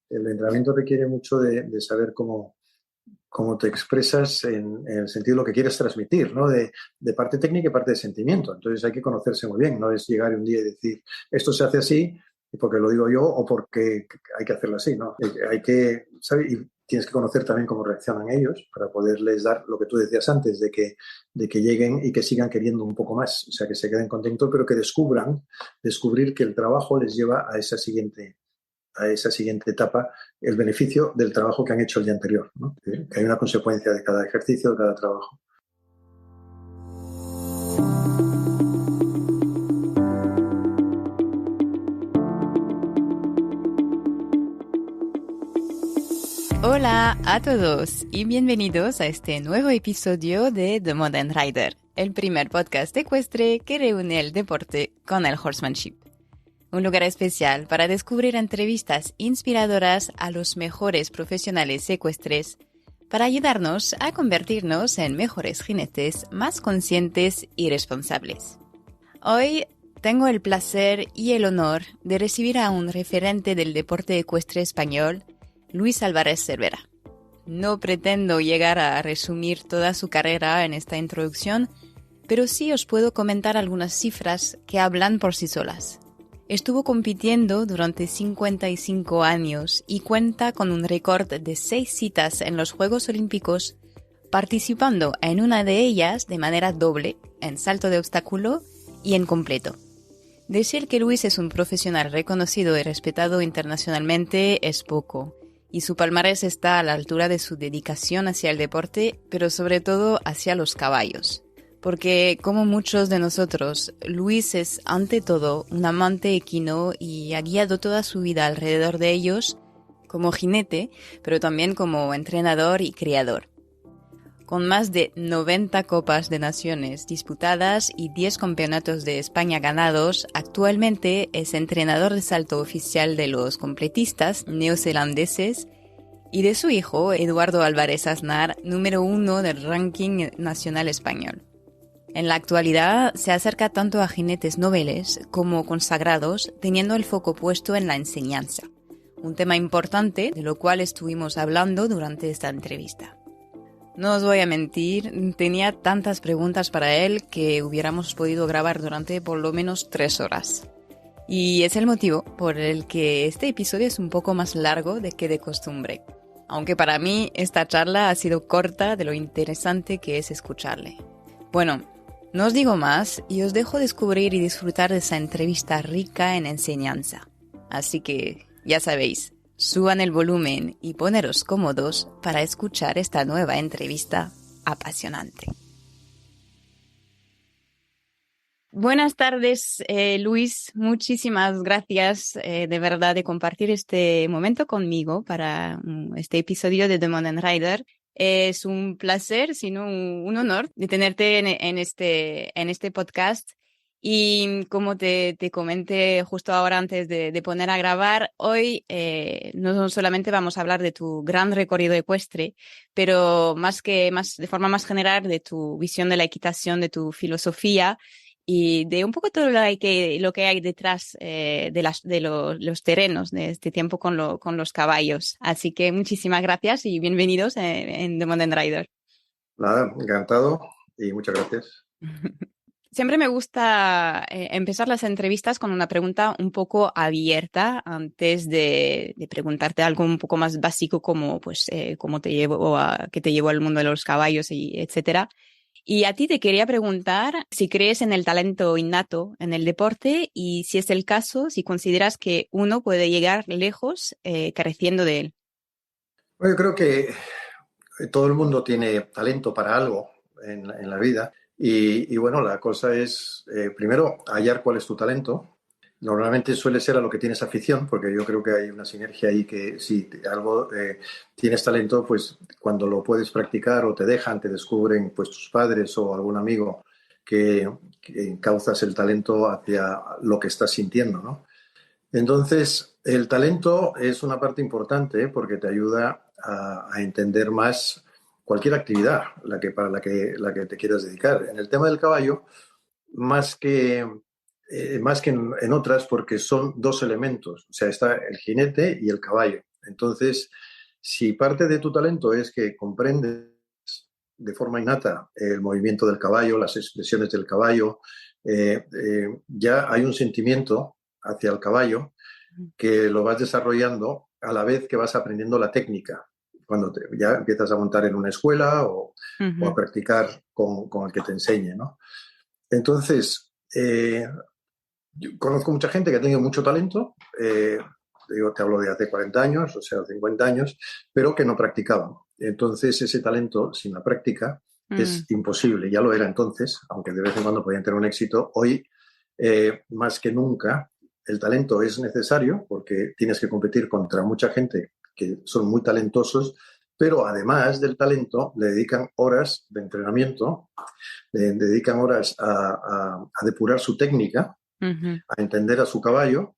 el entrenamiento requiere mucho de saber cómo te expresas en el sentido de lo que quieres transmitir, ¿no? De parte técnica y parte de sentimiento. Entonces hay que conocerse muy bien, no es llegar un día y decir, esto se hace así porque lo digo yo o porque hay que hacerlo así, ¿no? Hay que saber, y tienes que conocer también cómo reaccionan ellos para poderles dar lo que tú decías antes, de que lleguen y que sigan queriendo un poco más, o sea, que se queden contentos, pero que descubrir que el trabajo les lleva a esa siguiente etapa, el beneficio del trabajo que han hecho el día anterior, ¿no? Que hay una consecuencia de cada ejercicio, de cada trabajo. Hola a todos y bienvenidos a este nuevo episodio de The Modern Rider, el primer podcast ecuestre que reúne el deporte con el horsemanship. Un lugar especial para descubrir entrevistas inspiradoras a los mejores profesionales ecuestres para ayudarnos a convertirnos en mejores jinetes más conscientes y responsables. Hoy tengo el placer y el honor de recibir a un referente del deporte ecuestre español, Luis Álvarez Cervera. No pretendo llegar a resumir toda su carrera en esta introducción, pero sí os puedo comentar algunas cifras que hablan por sí solas. Estuvo compitiendo durante 55 años y cuenta con un récord de 6 citas en los Juegos Olímpicos, participando en una de ellas de manera doble, en salto de obstáculo y en completo. Decir que Luis es un profesional reconocido y respetado internacionalmente es poco, y su palmarés está a la altura de su dedicación hacia el deporte, pero sobre todo hacia los caballos. Porque, como muchos de nosotros, Luis es ante todo un amante equino y ha guiado toda su vida alrededor de ellos como jinete, pero también como entrenador y criador. Con más de 90 Copas de Naciones disputadas y 10 campeonatos de España ganados, actualmente es entrenador de salto oficial de los completistas neozelandeses y de su hijo, Eduardo Álvarez Aznar, número 1 del ranking nacional español. En la actualidad se acerca tanto a jinetes noveles como consagrados, teniendo el foco puesto en la enseñanza, un tema importante de lo cual estuvimos hablando durante esta entrevista. No os voy a mentir, tenía tantas preguntas para él que hubiéramos podido grabar durante por lo menos 3 horas. Y es el motivo por el que este episodio es un poco más largo de que de costumbre. Aunque para mí esta charla ha sido corta de lo interesante que es escucharle. Bueno, no os digo más y os dejo descubrir y disfrutar de esa entrevista rica en enseñanza. Así que, ya sabéis, suban el volumen y poneros cómodos para escuchar esta nueva entrevista apasionante. Buenas tardes, Luis. Muchísimas gracias de verdad de compartir este momento conmigo para este episodio de The Modern Rider. Es un placer, sino un honor de tenerte en este podcast. Y como te comenté justo ahora antes de poner a grabar, hoy no solamente vamos a hablar de tu gran recorrido ecuestre, pero de forma más general de tu visión de la equitación, de tu filosofía y de un poco todo lo que hay detrás de los terrenos de este tiempo con los caballos. Así que muchísimas gracias y bienvenidos en The Modern Rider. Nada, encantado y muchas gracias. Siempre me gusta empezar las entrevistas con una pregunta un poco abierta antes de preguntarte algo un poco más básico como cómo qué te llevó al mundo de los caballos y etcétera. Y a ti te quería preguntar si crees en el talento innato en el deporte y si es el caso, si consideras que uno puede llegar lejos careciendo de él. Bueno, yo creo que todo el mundo tiene talento para algo en la vida y bueno, la cosa es primero hallar cuál es tu talento. Normalmente suele ser a lo que tienes afición, porque yo creo que hay una sinergia ahí que si algo tienes talento, pues cuando lo puedes practicar o te dejan, te descubren pues tus padres o algún amigo que encauzas el talento hacia lo que estás sintiendo, ¿no? Entonces, el talento es una parte importante porque te ayuda a entender más cualquier actividad para la que te quieras dedicar. En el tema del caballo, más que en otras, porque son dos elementos, o sea, está el jinete y el caballo. Entonces, si parte de tu talento es que comprendes de forma innata el movimiento del caballo, las expresiones del caballo, ya hay un sentimiento hacia el caballo que lo vas desarrollando a la vez que vas aprendiendo la técnica. Cuando ya empiezas a montar en una escuela o a Ujú, practicar con el que te enseñe, ¿no? Entonces, yo conozco mucha gente que ha tenido mucho talento, digo, te hablo de hace 40 años, o sea, 50 años, pero que no practicaban. Entonces, ese talento sin la práctica es mm, imposible. Ya lo era entonces, aunque de vez en cuando podían tener un éxito. Hoy, más que nunca, el talento es necesario porque tienes que competir contra mucha gente que son muy talentosos, pero además del talento, le dedican horas de entrenamiento, le dedican horas a depurar su técnica, ujú, a entender a su caballo.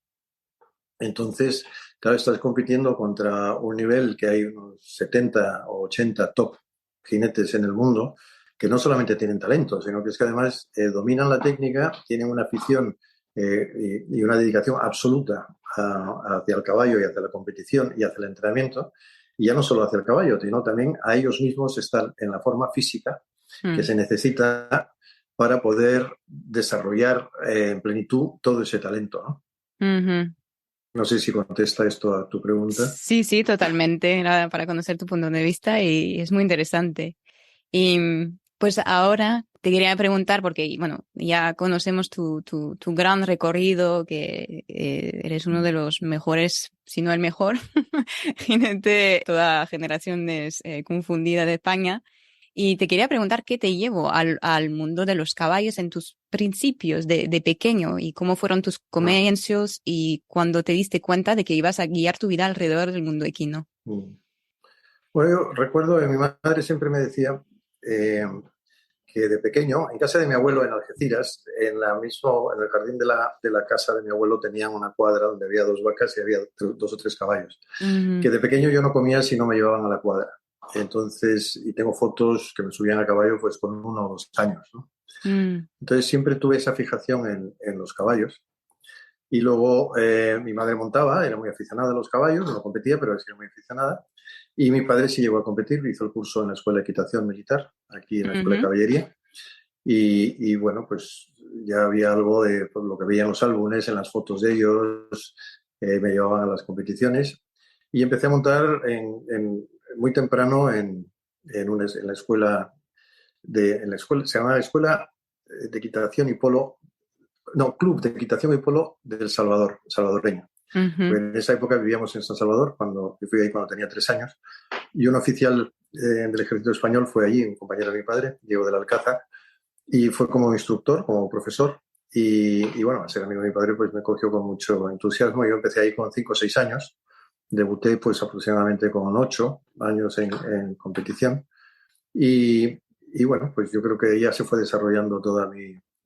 Entonces, claro, estás compitiendo contra un nivel que hay unos 70 o 80 top jinetes en el mundo que no solamente tienen talento, sino que es que además dominan la técnica, tienen una afición y una dedicación absoluta hacia el caballo y hacia la competición y hacia el entrenamiento. Y ya no solo hacia el caballo, sino también a ellos mismos están en la forma física que mm, se necesita para poder desarrollar en plenitud todo ese talento, ¿no? ujú. No sé si contesta esto a tu pregunta. Sí, sí, totalmente. Nada, para conocer tu punto de vista y es muy interesante. Y pues ahora te quería preguntar, porque bueno, ya conocemos tu gran recorrido, que eres uno de los mejores, si no el mejor, jinete de toda generaciones confundida de España. Y te quería preguntar qué te llevó al mundo de los caballos en tus principios de pequeño y cómo fueron tus comienzos y cuando te diste cuenta de que ibas a guiar tu vida alrededor del mundo equino. Mm. Bueno, yo recuerdo que mi madre siempre me decía eh, que de pequeño, en casa de mi abuelo en Algeciras, en el jardín de la casa de mi abuelo tenían una cuadra donde había dos vacas y había dos o tres caballos. Que Ujú, de pequeño yo no comía si no me llevaban a la cuadra. Entonces, y tengo fotos que me subían a caballo pues con 1 o 2 años, ¿no? mm, Entonces siempre tuve esa fijación en los caballos. Y luego mi madre montaba, era muy aficionada a los caballos, no competía, pero era muy aficionada. Y mi padre sí llegó a competir, hizo el curso en la Escuela de Equitación Militar, aquí en la Escuela de ujú, Caballería. Y bueno, pues ya había algo de pues, lo que veía en los álbumes, en las fotos de ellos, me llevaban a las competiciones. Y empecé a montar muy temprano en la escuela, se llamaba Escuela de Equitación y Polo, no, Club de Equitación y Polo del Salvador, salvadoreño. ujú, Pues en esa época vivíamos en San Salvador, yo fui ahí cuando tenía 3 años, y un oficial del ejército español fue allí, un compañero de mi padre, Diego del Alcázar, y fue como instructor, como profesor, y bueno, al ser amigo de mi padre, pues me cogió con mucho entusiasmo. Yo empecé ahí con 5 o 6 años, debuté pues aproximadamente con 8 años en competición, y bueno, pues yo creo que ya se fue desarrollando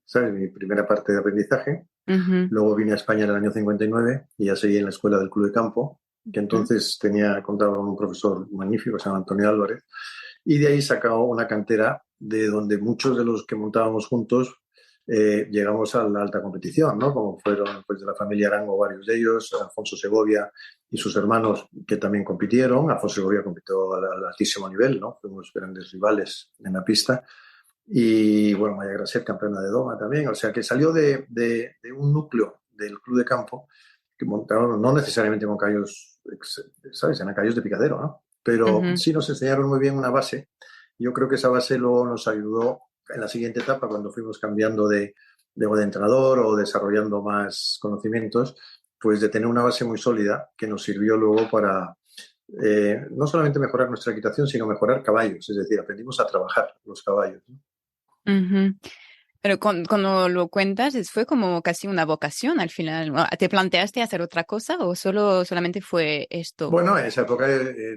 ¿sabes? Mi primera parte de aprendizaje. ujú, Luego vine a España en el año 59 y ya seguí en la escuela del Club de Campo, que ujú. entonces contaba con un profesor magnífico, se llama Antonio Álvarez, y de ahí sacaba una cantera de donde muchos de los que montábamos juntos llegamos a la alta competición, ¿no? Como fueron pues, de la familia Arango varios de ellos, Alfonso Segovia y sus hermanos que también compitieron. Alfonso Segovia compitió al altísimo nivel, ¿no? Fuimos grandes rivales en la pista. Y bueno, Maya Graset, campeona de Doma también. O sea que salió de un núcleo del club de campo que montaron no necesariamente con callos, ¿sabes? Eran callos de picadero, ¿no? Pero Ujú, sí nos enseñaron muy bien una base. Yo creo que esa base luego nos ayudó en la siguiente etapa, cuando fuimos cambiando de entrenador o desarrollando más conocimientos, pues de tener una base muy sólida que nos sirvió luego para no solamente mejorar nuestra equitación, sino mejorar caballos. Es decir, aprendimos a trabajar los caballos, ¿no? ujú. Pero cuando lo cuentas, fue como casi una vocación al final. ¿Te planteaste hacer otra cosa o solamente fue esto? Bueno, en esa época,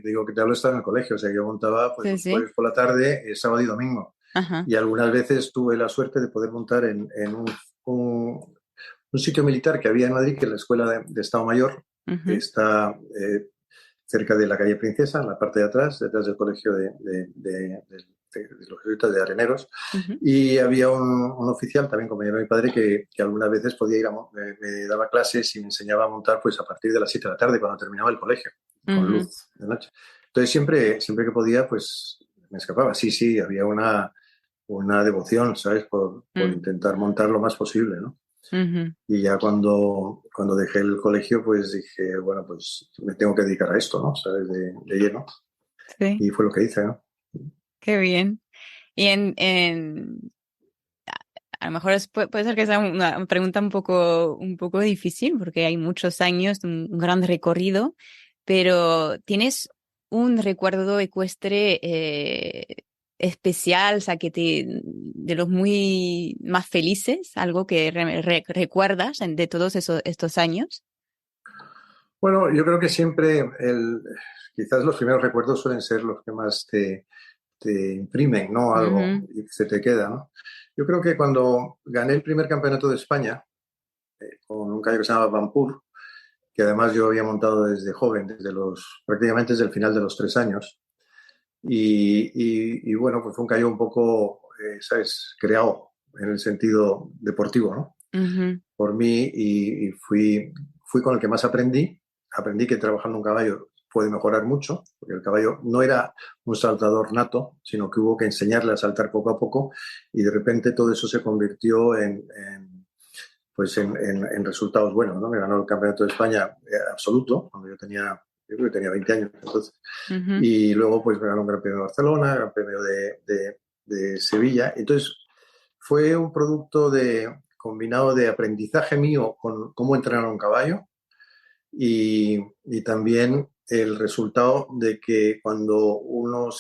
digo que te hablo, estaba en el colegio, o sea, yo montaba pues, Sí, los sí. jueves por la tarde, sábado y domingo. Ajá. Y algunas veces tuve la suerte de poder montar en un sitio militar que había en Madrid, que es la Escuela de Estado Mayor, que Ujú, está cerca de la calle Princesa, en la parte de atrás, detrás del colegio de los jesuitas de Areneros. ujú, Y había un oficial, también compañero de mi padre, que algunas veces podía ir me daba clases y me enseñaba a montar pues a partir de las 7 de la tarde, cuando terminaba el colegio. con Ujú, luz de noche. Entonces siempre que podía, pues me escapaba. Sí, sí, había una devoción, ¿sabes? Por mm, intentar montar lo más posible, ¿no? ujú. Y ya cuando dejé el colegio, pues dije, bueno, pues me tengo que dedicar a esto, ¿no? ¿Sabes? De lleno. Sí, Y fue lo que hice, ¿no? qué bien. Y a lo mejor puede ser que sea una pregunta un poco difícil porque hay muchos años, un gran recorrido, pero ¿tienes un recuerdo ecuestre especial, o sea, de los muy más felices, algo que recuerdas de todos estos años? Bueno, yo creo que siempre quizás los primeros recuerdos suelen ser los que más te imprimen, ¿no? Algo Ujú, y se te queda, ¿no? Yo creo que cuando gané el primer campeonato de España con un caballo que se llamaba Pampur, que además yo había montado desde joven, prácticamente desde el final de los 3 años, y bueno, pues fue un caballo un poco, ¿sabes? Creado en el sentido deportivo, ¿no? ujú, Por mí y fui con el que más aprendí. Aprendí que trabajando un caballo puede mejorar mucho, porque el caballo no era un saltador nato, sino que hubo que enseñarle a saltar poco a poco y de repente todo eso se convirtió pues en resultados buenos, ¿no? Me ganó el Campeonato de España absoluto, cuando yo creo que tenía 20 años entonces. ujú, Y luego pues me ganó un Gran Premio de Barcelona, Gran Premio de Sevilla. Entonces fue un producto combinado de aprendizaje mío con cómo entrenar a un caballo y también el resultado de que cuando uno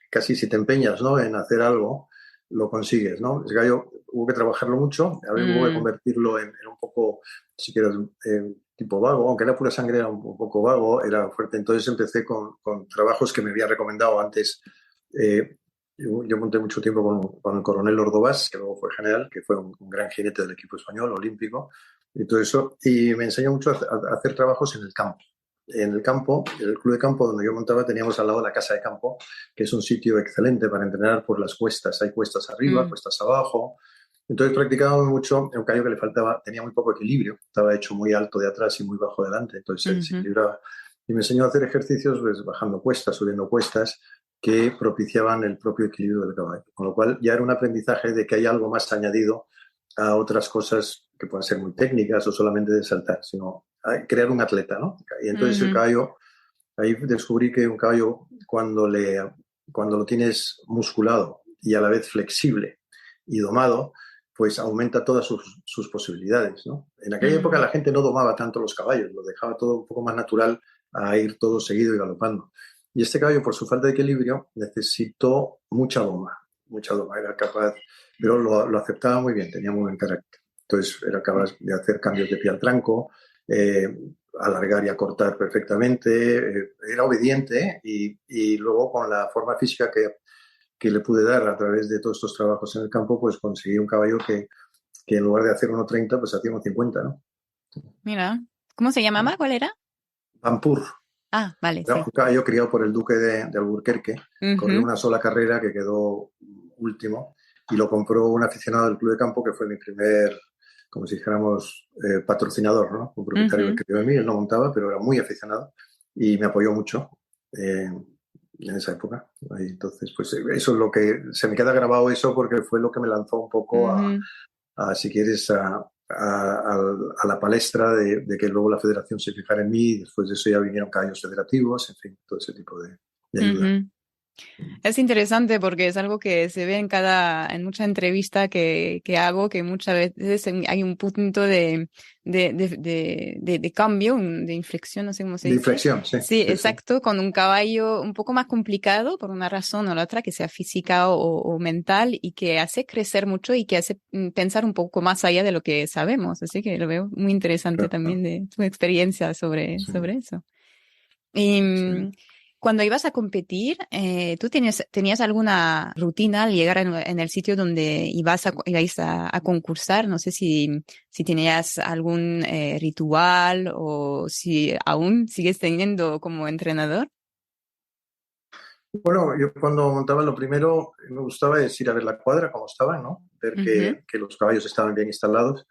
casi si te empeñas, ¿no? En hacer algo, lo consigues, ¿no? El gallo hubo que trabajarlo mucho, a ver, hubo que mm, convertirlo en un poco, si quieres, tipo vago, aunque era pura sangre, era un poco vago, era fuerte. Entonces empecé con trabajos que me había recomendado antes. Eh, yo monté mucho tiempo con el coronel Ordovás, que luego fue general, que fue un gran jinete del equipo español, olímpico, y todo eso. Y me enseñó mucho a hacer trabajos en el campo. En el campo, en el club de campo donde yo montaba, teníamos al lado la casa de campo, que es un sitio excelente para entrenar por las cuestas. Hay cuestas arriba, mm, cuestas abajo. Entonces practicábamos mucho en un caballo que le faltaba, tenía muy poco equilibrio, estaba hecho muy alto de atrás y muy bajo delante, entonces se ujú, desequilibraba. Y me enseñó a hacer ejercicios pues, bajando cuestas, subiendo cuestas, que propiciaban el propio equilibrio del caballo. Con lo cual ya era un aprendizaje de que hay algo más añadido a otras cosas que pueden ser muy técnicas o solamente de saltar, sino crear un atleta, ¿no? Y entonces el ujú, caballo, ahí descubrí que un caballo cuando lo tienes musculado y a la vez flexible y domado, pues aumenta todas sus posibilidades, ¿no? En aquella época mm, la gente no domaba tanto los caballos, lo dejaba todo un poco más natural a ir todo seguido y galopando. Y este caballo, por su falta de equilibrio, necesitó mucha doma, mucha doma. Era capaz, pero lo aceptaba muy bien, tenía muy buen carácter. Entonces era capaz de hacer cambios de pie al tranco, eh, alargar y acortar perfectamente, era obediente y luego con la forma física que le pude dar a través de todos estos trabajos en el campo, pues conseguí un caballo que en lugar de hacer 1,30 pues hacía 1,50, ¿no? mira, ¿cómo se llamaba? ¿Cuál era? Pampur, Ah, vale, era sí. un caballo criado por el duque de Alburquerque, corrió Ujú, una sola carrera que quedó último y lo compró un aficionado del club de campo que fue mi primer, como si dijéramos, patrocinador, ¿no? Un propietario que ujú. creyó en mí, él no montaba, pero era muy aficionado y me apoyó mucho en esa época. Y entonces, pues eso es lo que se me queda grabado eso porque fue lo que me lanzó un poco Ujú, si quieres, a la palestra de que luego la federación se fijara en mí y después de eso ya vinieron caballos federativos, en fin, todo ese tipo de ayuda. ujú. Es interesante porque es algo que se ve en mucha entrevista que hago, que muchas veces hay un punto de cambio, de inflexión, no sé cómo se De dice. inflexión, sí, Sí, sí, sí. exacto, con un caballo un poco más complicado por una razón o la otra, que sea física o mental y que hace crecer mucho y que hace pensar un poco más allá de lo que sabemos. Así que lo veo muy interesante también Claro, de tu experiencia sí, sobre eso. Y sí. cuando ibas a competir, ¿tú tenías alguna rutina al llegar en el sitio donde ibais a concursar? No sé si tenías algún ritual o si aún sigues teniendo como entrenador. Bueno, yo cuando montaba lo primero me gustaba es ir a ver la cuadra, cómo estaba, ¿no? Ver Ujú, que los caballos estaban bien instalados.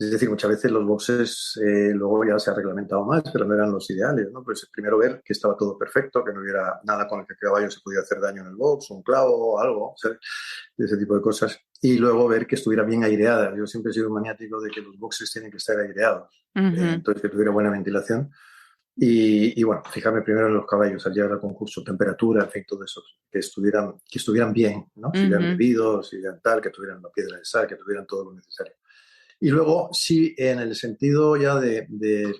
Es decir, muchas veces los boxes luego ya se ha reglamentado más, pero no eran los ideales, ¿no? Pues primero ver que estaba todo perfecto, que no hubiera nada con el que el caballo se pudiera hacer daño en el box, un clavo o algo, ¿sabes? Ese tipo de cosas. Y luego ver que estuviera bien aireada. Yo siempre he sido un maniático de que los boxes tienen que estar aireados, Ujú, entonces que tuviera buena ventilación. Y bueno, fijarme primero en los caballos al llegar al concurso, temperatura, en fin, todo eso, que estuvieran bien, ¿no? Si hubieran ujú, bebido, si hubieran tal, que tuvieran la piedra de sal, que tuvieran todo lo necesario. Y luego, sí, en el sentido ya de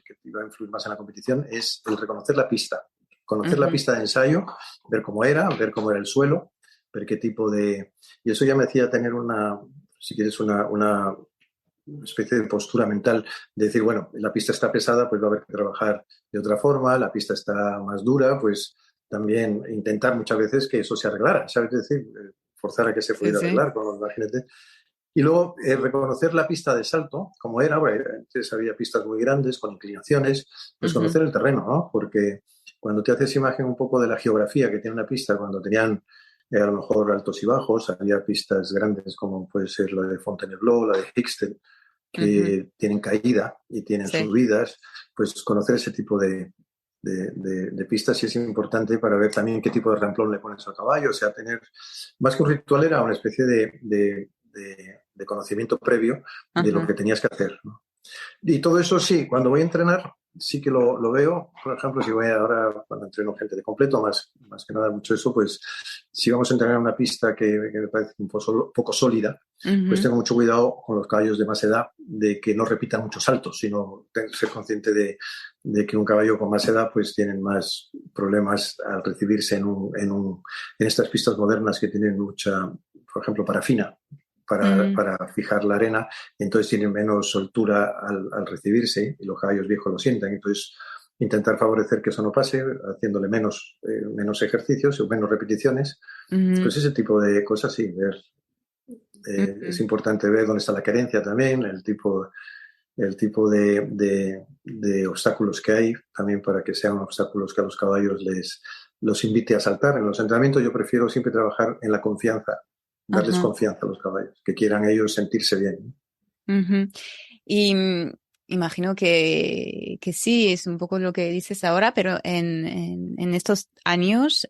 que iba a influir más en la competición, es el reconocer la pista. Conocer la ujú. pista de ensayo, ver cómo era el suelo, ver qué tipo de... Y eso ya me hacía tener si quieres, una especie de postura mental de decir, bueno, la pista está pesada, pues va a haber que trabajar de otra forma, la pista está más dura, pues también intentar muchas veces que eso se arreglara, ¿sabes? Es decir, forzar a que se Sí, pudiera sí. arreglar con los jinetes. Y luego reconocer la pista de salto, como era, bueno, antes había pistas muy grandes, con inclinaciones, pues Ujú, conocer el terreno, ¿no? Porque cuando te haces imagen un poco de la geografía que tiene una pista, cuando tenían a lo mejor altos y bajos, había pistas grandes como puede ser la de Fontainebleau, la de Hicksted, ujú. que tienen caída y tienen Sí. subidas, pues conocer ese tipo de pistas sí es importante para ver también qué tipo de ramplón le pones al caballo, o sea, tener, más que un ritual era una especie de conocimiento previo de lo Ajá. que tenías que hacer, ¿no? Y todo eso sí, cuando voy a entrenar, sí que lo veo. Por ejemplo, si voy ahora, cuando entreno gente de completo, más que nada mucho eso, pues si vamos a entrenar una pista que me parece un poco sólida, pues Ujú, tengo mucho cuidado con los caballos de más edad de que no repitan muchos saltos, sino ser consciente de que un caballo con más edad pues tienen más problemas al recibirse en estas pistas modernas que tienen mucha, por ejemplo, parafina ujú, para fijar la arena, entonces tienen menos soltura al recibirse y los caballos viejos lo sienten. Entonces, intentar favorecer que eso no pase, haciéndole menos ejercicios o menos repeticiones. ujú, Pues ese tipo de cosas, sí, es ujú. importante ver dónde está la carencia también, el tipo de obstáculos que hay, también para que sean obstáculos que a los caballos los invite a saltar. En los entrenamientos yo prefiero siempre trabajar en la confianza, darles Ajá. confianza a los caballos, que quieran ellos sentirse bien. Ujú. Y imagino que sí, es un poco lo que dices ahora, pero en estos años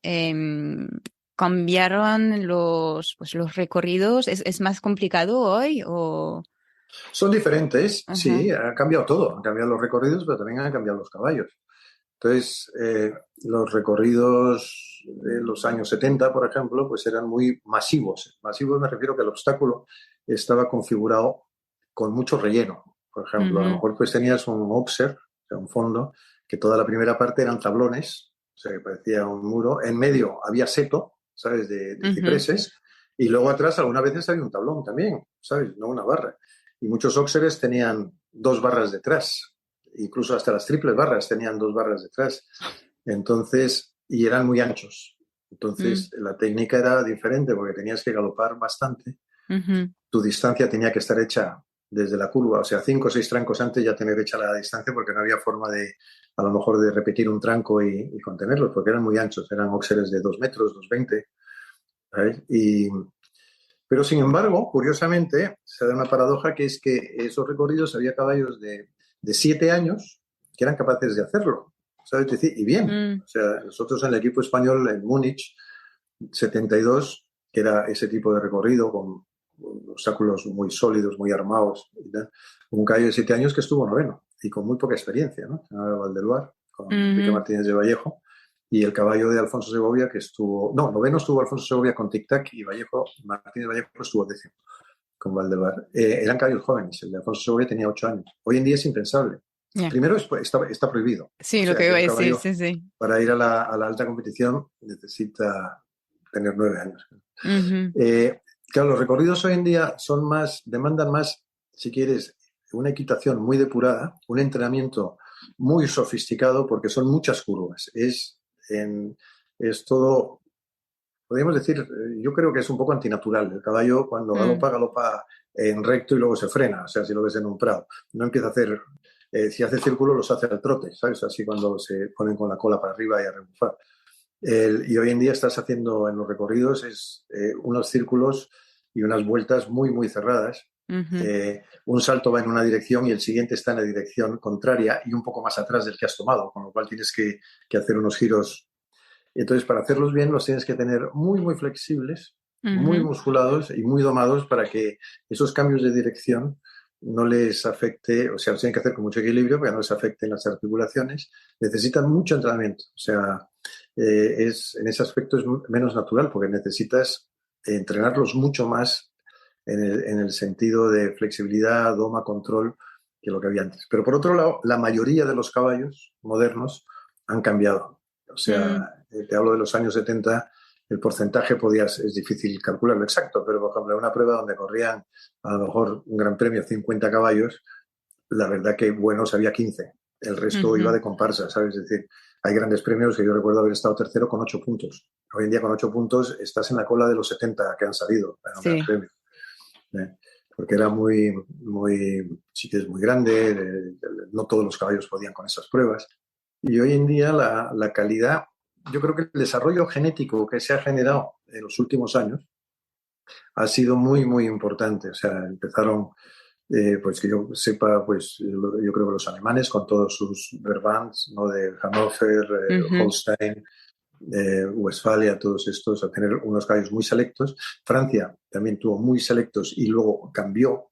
cambiaron pues, los recorridos. Es más complicado hoy o...? Son diferentes, Ajá. sí, ha cambiado todo, han cambiado los recorridos, pero también han cambiado los caballos. Entonces, los recorridos de los años 70, por ejemplo, pues eran muy masivos. Masivos me refiero que el obstáculo estaba configurado con mucho relleno. Por ejemplo, a lo Ujú, mejor pues tenías un obser, o sea, un fondo, que toda la primera parte eran tablones, o sea, que parecía un muro. En medio había seto, ¿sabes?, de ujú, cipreses. Y luego atrás algunas veces había un tablón también, ¿sabes?, no una barra. Y muchos óxeres tenían dos barras detrás, incluso hasta las triples barras tenían dos barras detrás. Entonces, y eran muy anchos. mm, Entonces, la técnica era diferente porque tenías que galopar bastante. ujú, Tu distancia tenía que estar hecha desde la curva, o sea, 5 o 6 trancos antes ya tener hecha la distancia porque no había forma a lo mejor, de repetir un tranco y contenerlos, porque eran muy anchos, eran óxeres de 2 metros, 2,20, ¿sabes? Pero sin embargo, curiosamente, se da una paradoja que es que esos recorridos había caballos de 7 años que eran capaces de hacerlo, ¿sabes? Decir, y bien, mm, o sea, nosotros en el equipo español en Múnich 72, que era ese tipo de recorrido con obstáculos muy sólidos, muy armados, un caballo de 7 años que estuvo noveno y con muy poca experiencia, ¿no? Valdeluar, con Enrique ujú, Martínez de Vallejo, y el caballo de Alfonso Segovia que estuvo, no, noveno estuvo Alfonso Segovia con Tic Tac y Martínez Vallejo estuvo décimo con Valdeluar. Eran caballos jóvenes, el de Alfonso Segovia tenía 8 años. Hoy en día es impensable. ya. Primero está prohibido, o Sí, lo sea que que iba a un decir, caballo sí, sí. para ir a la alta competición necesita tener 9 años. Ujú, Eh, claro, los recorridos hoy en día demandan más, si quieres, una equitación muy depurada, un entrenamiento muy sofisticado, porque son muchas curvas. Es todo, podríamos decir, yo creo que es un poco antinatural. El caballo cuando mm, galopa en recto y luego se frena, o sea, si lo ves en un prado. No empieza a hacer, si hace círculos los hace al trote, ¿sabes? Así cuando se ponen con la cola para arriba y a rebufar. Y hoy en día estás haciendo en los recorridos unos círculos y unas vueltas muy, muy cerradas, Ujú. Un salto va en una dirección y el siguiente está en la dirección contraria y un poco más atrás del que has tomado, con lo cual tienes que hacer unos giros. Entonces, para hacerlos bien, los tienes que tener muy, muy flexibles, muy Ujú. musculados y muy domados para que esos cambios de dirección no les afecte, o sea, los tienen que hacer con mucho equilibrio para que no les afecten las articulaciones. Necesitan mucho entrenamiento, o sea, en ese aspecto es menos natural porque necesitas entrenarlos mucho más en el sentido de flexibilidad, doma, control, que lo que había antes. Pero por otro lado, la mayoría de los caballos modernos han cambiado. O Mm. sea, te hablo de los años 70, el porcentaje es difícil calcularlo exacto, pero por ejemplo, en una prueba donde corrían a lo mejor un gran premio 50 caballos, la verdad que buenos había 15. El resto iba Ujú. de comparsa, ¿sabes? Es decir, hay grandes premios que yo recuerdo haber estado tercero con 8 puntos. Hoy en día con 8 puntos estás en la cola de los 70 que han salido en un gran Sí. premio. ¿Eh? Porque era sí que es muy grande, no todos los caballos podían con esas pruebas. Y hoy en día la calidad, yo creo que el desarrollo genético que se ha generado en los últimos años ha sido muy, muy importante. O sea, empezaron, pues que yo sepa, pues yo creo que los alemanes con todos sus Verbands, ¿no? De Hannover, Ujú. Holstein, Westfalia, todos estos, a tener unos caballos muy selectos. Francia también tuvo muy selectos y luego cambió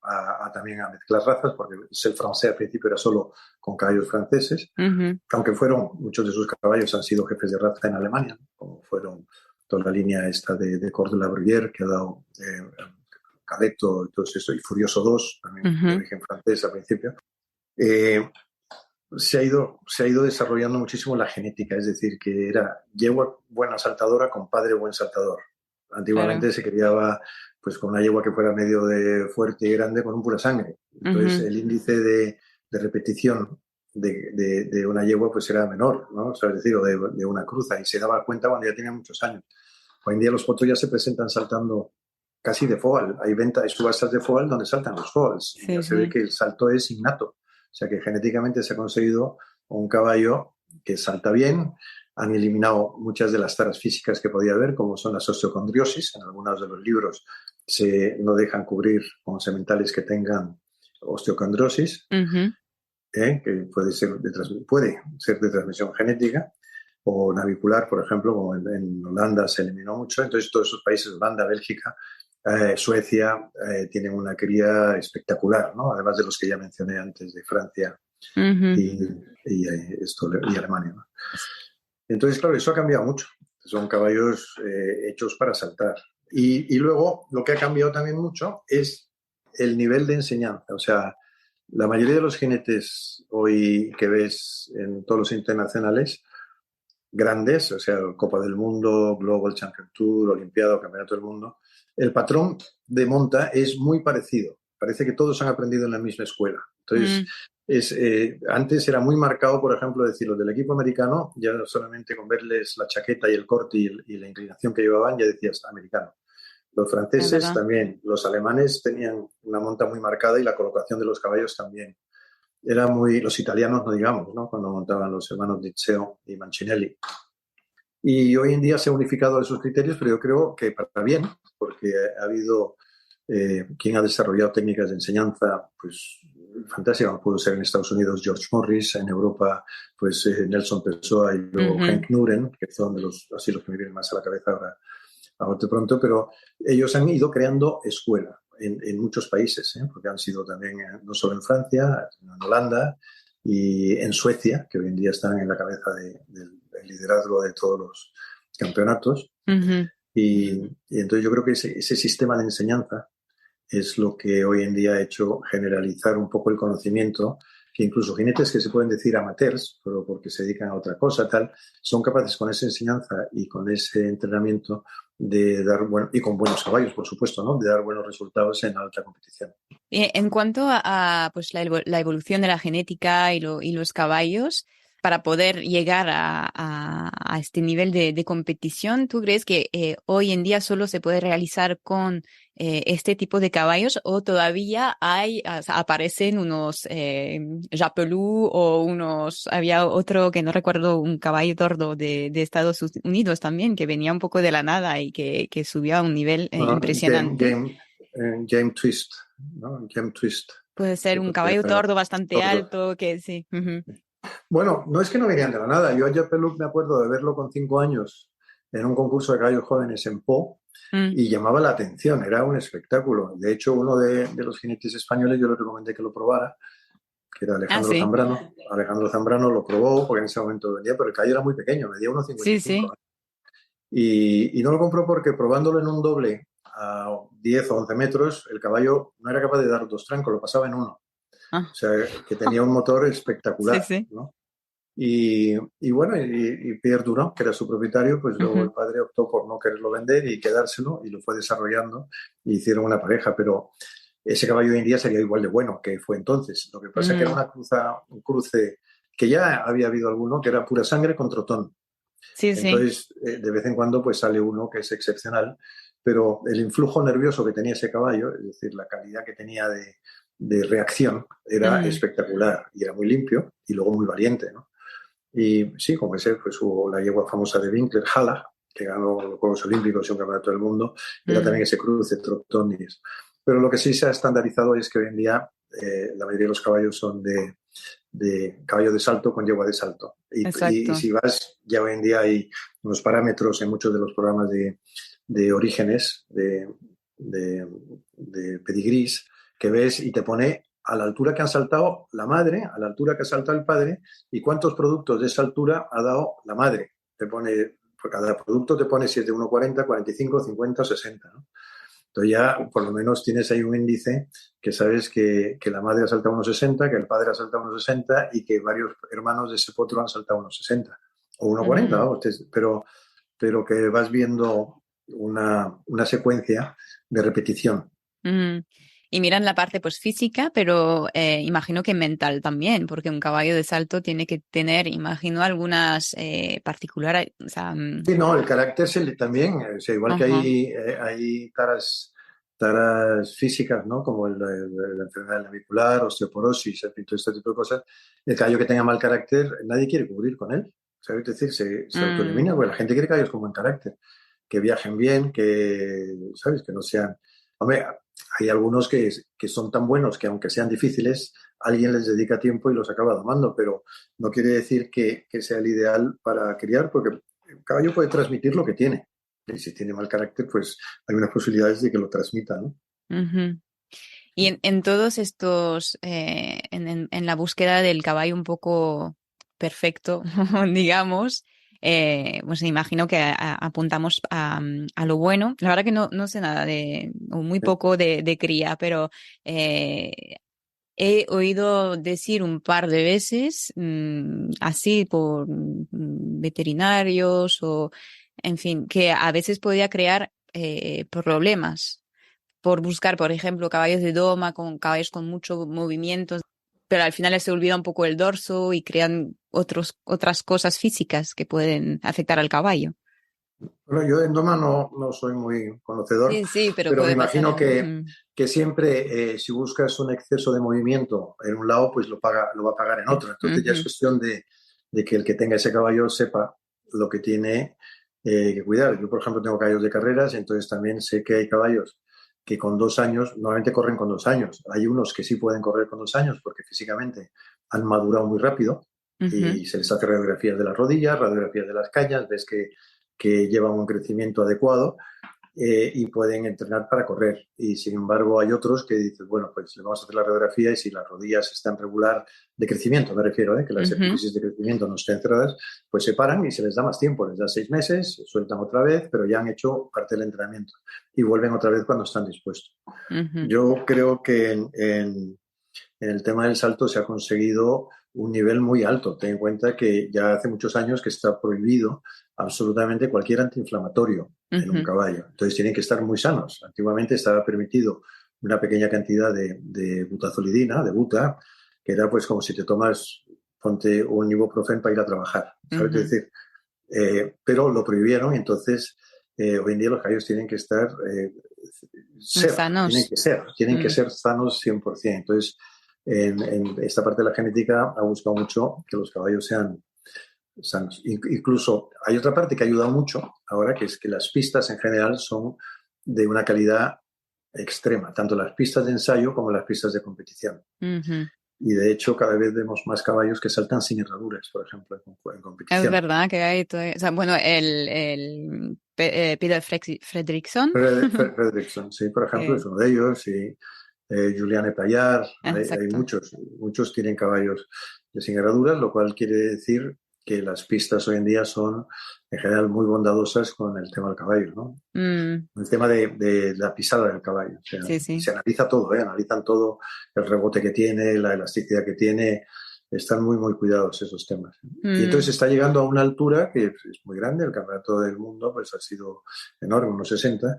también a mezclar razas, porque el francés al principio era solo con caballos franceses, Ujú. aunque muchos de sus caballos han sido jefes de raza en Alemania, como fueron toda la línea esta de Cordon Labruyère, que ha dado Caletto, todo esto, y Furioso 2, también de Ujú. origen francés al principio. Eh, se ha ido desarrollando muchísimo la genética, es decir, que era yegua buena saltadora con padre buen saltador. Claro. Antiguamente se criaba pues con una yegua que fuera medio de fuerte y grande con un pura sangre. Entonces Ujú. el índice de repetición de una yegua pues era menor, ¿no? O sea, es decir, o de una cruza y se daba cuenta cuando ya tenía muchos años. Hoy en día los potros ya se presentan saltando casi de foal. Hay subastas de foal donde saltan los foals y ya Sí, se ve sí. que el salto es innato. O sea que genéticamente se ha conseguido un caballo que salta bien. Han eliminado muchas de las taras físicas que podía haber, como son las osteocondriosis. En algunos de los libros no dejan cubrir con sementales que tengan osteocondrosis, Ujú. que puede ser de transmisión genética o navicular, por ejemplo, como en Holanda se eliminó mucho. Entonces, todos esos países, Holanda, Bélgica, Suecia, tienen una cría espectacular, ¿no? Además de los que ya mencioné antes, de Francia Ujú. y Alemania, ¿no? Entonces, claro, eso ha cambiado mucho. Son caballos hechos para saltar. Y luego, lo que ha cambiado también mucho es el nivel de enseñanza. O sea, la mayoría de los jinetes hoy que ves en todos los internacionales grandes, o sea, Copa del Mundo, Global Champion Tour, Olimpiada, Campeonato del Mundo, el patrón de monta es muy parecido. Parece que todos han aprendido en la misma escuela. Entonces, Mm. antes era muy marcado, por ejemplo, decir, los del equipo americano, ya solamente con verles la chaqueta y el corte y la inclinación que llevaban, ya decías americano. Los Es franceses verdad. también, los alemanes tenían una monta muy marcada y la colocación de los caballos también. Era muy, los italianos no digamos, ¿no? Cuando montaban los hermanos Dizeo y Mancinelli. Y hoy en día se ha unificado esos criterios, pero yo creo que para bien, porque ha habido quien ha desarrollado técnicas de enseñanza, pues fantásticas, como pudo ser en Estados Unidos George Morris, en Europa, pues Nelson Pessoa y luego Ujú. Henk Nuren, que son de así los que me vienen más a la cabeza ahora de pronto, pero ellos han ido creando escuela en muchos países, porque han sido también, no solo en Francia, sino en Holanda y en Suecia, que hoy en día están en la cabeza del liderazgo de todos los campeonatos. Ujú. Y entonces yo creo que ese sistema de enseñanza es lo que hoy en día ha hecho generalizar un poco el conocimiento, que incluso jinetes que se pueden decir amateurs, pero porque se dedican a otra cosa, tal, son capaces con esa enseñanza y con ese entrenamiento de dar, bueno, y con buenos caballos, por supuesto, ¿no? De dar buenos resultados en alta competición. En cuanto pues la evolución de la genética y los caballos, para poder llegar a este nivel de competición, ¿tú crees que hoy en día solo se puede realizar con este tipo de caballos o todavía o sea, aparecen unos Japelú o había otro que no recuerdo, un caballo tordo de Estados Unidos también, que venía un poco de la nada y que subió a un nivel Uh, Game, impresionante? game, Game Twist. ¿no? Gem Twist. Puede ser un caballo tordo bastante alto, que sí. Uh-huh. Bueno, no es que no venían de la nada. Yo a Japeluk me acuerdo de verlo con 5 años en un concurso de caballos jóvenes en Po y llamaba la atención, era un espectáculo. De hecho, uno de los jinetes españoles yo le recomendé que lo probara, que era Alejandro sí. Zambrano. Alejandro Zambrano lo probó porque en ese momento vendía, pero el caballo era muy pequeño, medía 1,55. Sí. Y no lo compró porque probándolo en un doble a 10 o 11 metros, el caballo no era capaz de dar 2 trancos, lo pasaba en uno. O sea, que tenía un motor espectacular, Sí. ¿no? Y bueno, Pierre Durand, que era su propietario, pues luego el padre optó por no quererlo vender y quedárselo y lo fue desarrollando y hicieron una pareja, pero ese caballo hoy en día sería igual de bueno que fue entonces. Lo que pasa es que era un cruce que ya había habido alguno que era pura sangre con trotón. Sí. Entonces, de vez en cuando pues sale uno que es excepcional, pero el influjo nervioso que tenía ese caballo, es decir, la calidad que tenía de reacción, era espectacular y era muy limpio y luego muy valiente, ¿no? Y sí, como ese fue la yegua famosa de Winkler, Hala, que ganó los Juegos Olímpicos y un campeonato del mundo, era también ese cruce trotón y eso. Pero lo que sí se ha estandarizado es que hoy en día la mayoría de los caballos son de caballo de salto con yegua de salto. Y si vas, ya hoy en día hay unos parámetros en muchos de los programas de orígenes, de pedigrís, que ves y te pone a la altura que han saltado la madre, a la altura que ha saltado el padre y cuántos productos de esa altura ha dado la madre. Te pone, por cada producto te pone si es de 1,40, 45, 50 o 60, ¿no? Entonces ya por lo menos tienes ahí un índice que sabes que la madre ha saltado unos 60, que el padre ha saltado unos 60 y que varios hermanos de ese potro han saltado unos 60 o 1,40, vamos, pero que vas viendo una secuencia de repetición. Y miran la parte pues física, pero imagino que mental también, porque un caballo de salto tiene que tener, imagino, algunas particulares. O sea, sí, no, el carácter también, o sea, igual que hay taras físicas, ¿no? Como la enfermedad navicular, osteoporosis, todo este tipo de cosas. El caballo que tenga mal carácter, nadie quiere cubrir con él. ¿Sabes? Es decir, se autoelimina, porque la gente quiere caballos con buen carácter, que viajen bien, que, ¿sabes? Que no sean... Hombre, hay algunos que son tan buenos que aunque sean difíciles, alguien les dedica tiempo y los acaba domando, pero no quiere decir que sea el ideal para criar, porque el caballo puede transmitir lo que tiene. Y si tiene mal carácter, pues hay unas posibilidades de que lo transmita, ¿no? Y en todos estos, en la búsqueda del caballo un poco perfecto, digamos, pues me imagino que apuntamos a lo bueno. La verdad que no sé nada o muy poco de cría, pero he oído decir un par de veces, así por veterinarios o, en fin, que a veces podía crear problemas por buscar, por ejemplo, caballos de doma, con caballos con mucho movimiento, pero al final se olvida un poco el dorso y crean otras cosas físicas que pueden afectar al caballo. Bueno, yo en doma no soy muy conocedor, Sí, pero pero me puede pasar imagino en... que siempre si buscas un exceso de movimiento en un lado, pues lo va a pagar en otro. Entonces ya es cuestión de que el que tenga ese caballo sepa lo que tiene que cuidar. Yo, por ejemplo, tengo caballos de carreras, entonces también sé que hay caballos que con 2 años, normalmente corren con 2 años. Hay unos que sí pueden correr con 2 años porque físicamente han madurado muy rápido y se les hace radiografías de las rodillas, radiografías de las cañas, ves que llevan un crecimiento adecuado y pueden entrenar para correr. Y sin embargo hay otros que dices, bueno, pues le vamos a hacer la radiografía y si las rodillas están regular de crecimiento, me refiero, que las epífisis de crecimiento no estén cerradas, pues se paran y se les da más tiempo, les da 6 meses, sueltan otra vez, pero ya han hecho parte del entrenamiento y vuelven otra vez cuando están dispuestos. Yo creo que en el tema del salto se ha conseguido un nivel muy alto. Ten en cuenta que ya hace muchos años que está prohibido absolutamente cualquier antiinflamatorio en un caballo. Entonces tienen que estar muy sanos. Antiguamente estaba permitido una pequeña cantidad de butazolidina, de buta, que era pues como si te tomas, ponte un ibuprofeno para ir a trabajar. ¿Sabes? Es decir, pero lo prohibieron y entonces hoy en día los caballos tienen que estar sanos. tienen que ser sanos 100%. Entonces, en esta parte de la genética ha buscado mucho que los caballos sean sanos. Incluso hay otra parte que ha ayudado mucho ahora, que es que las pistas en general son de una calidad extrema, tanto las pistas de ensayo como las pistas de competición. Ujú. Y de hecho cada vez vemos más caballos que saltan sin herraduras, por ejemplo, en Es competición. verdad que hay todo, o sea, bueno, Peter Fredriksson, Fredrickson, sí, por ejemplo, que, es uno de ellos, y Juliane Payard, hay exacto. muchos tienen caballos de sin herraduras, lo cual quiere decir que las pistas hoy en día son en general muy bondadosas con el tema del caballo, ¿no? Mm, El tema de la pisada del caballo. O sea, sí, sí. se analiza todo, ¿eh? Analizan todo, el rebote que tiene, la elasticidad que tiene, están muy, muy cuidados esos temas. Y entonces Mm, está llegando a una altura que es muy grande, el campeonato del mundo pues ha sido enorme, unos 60,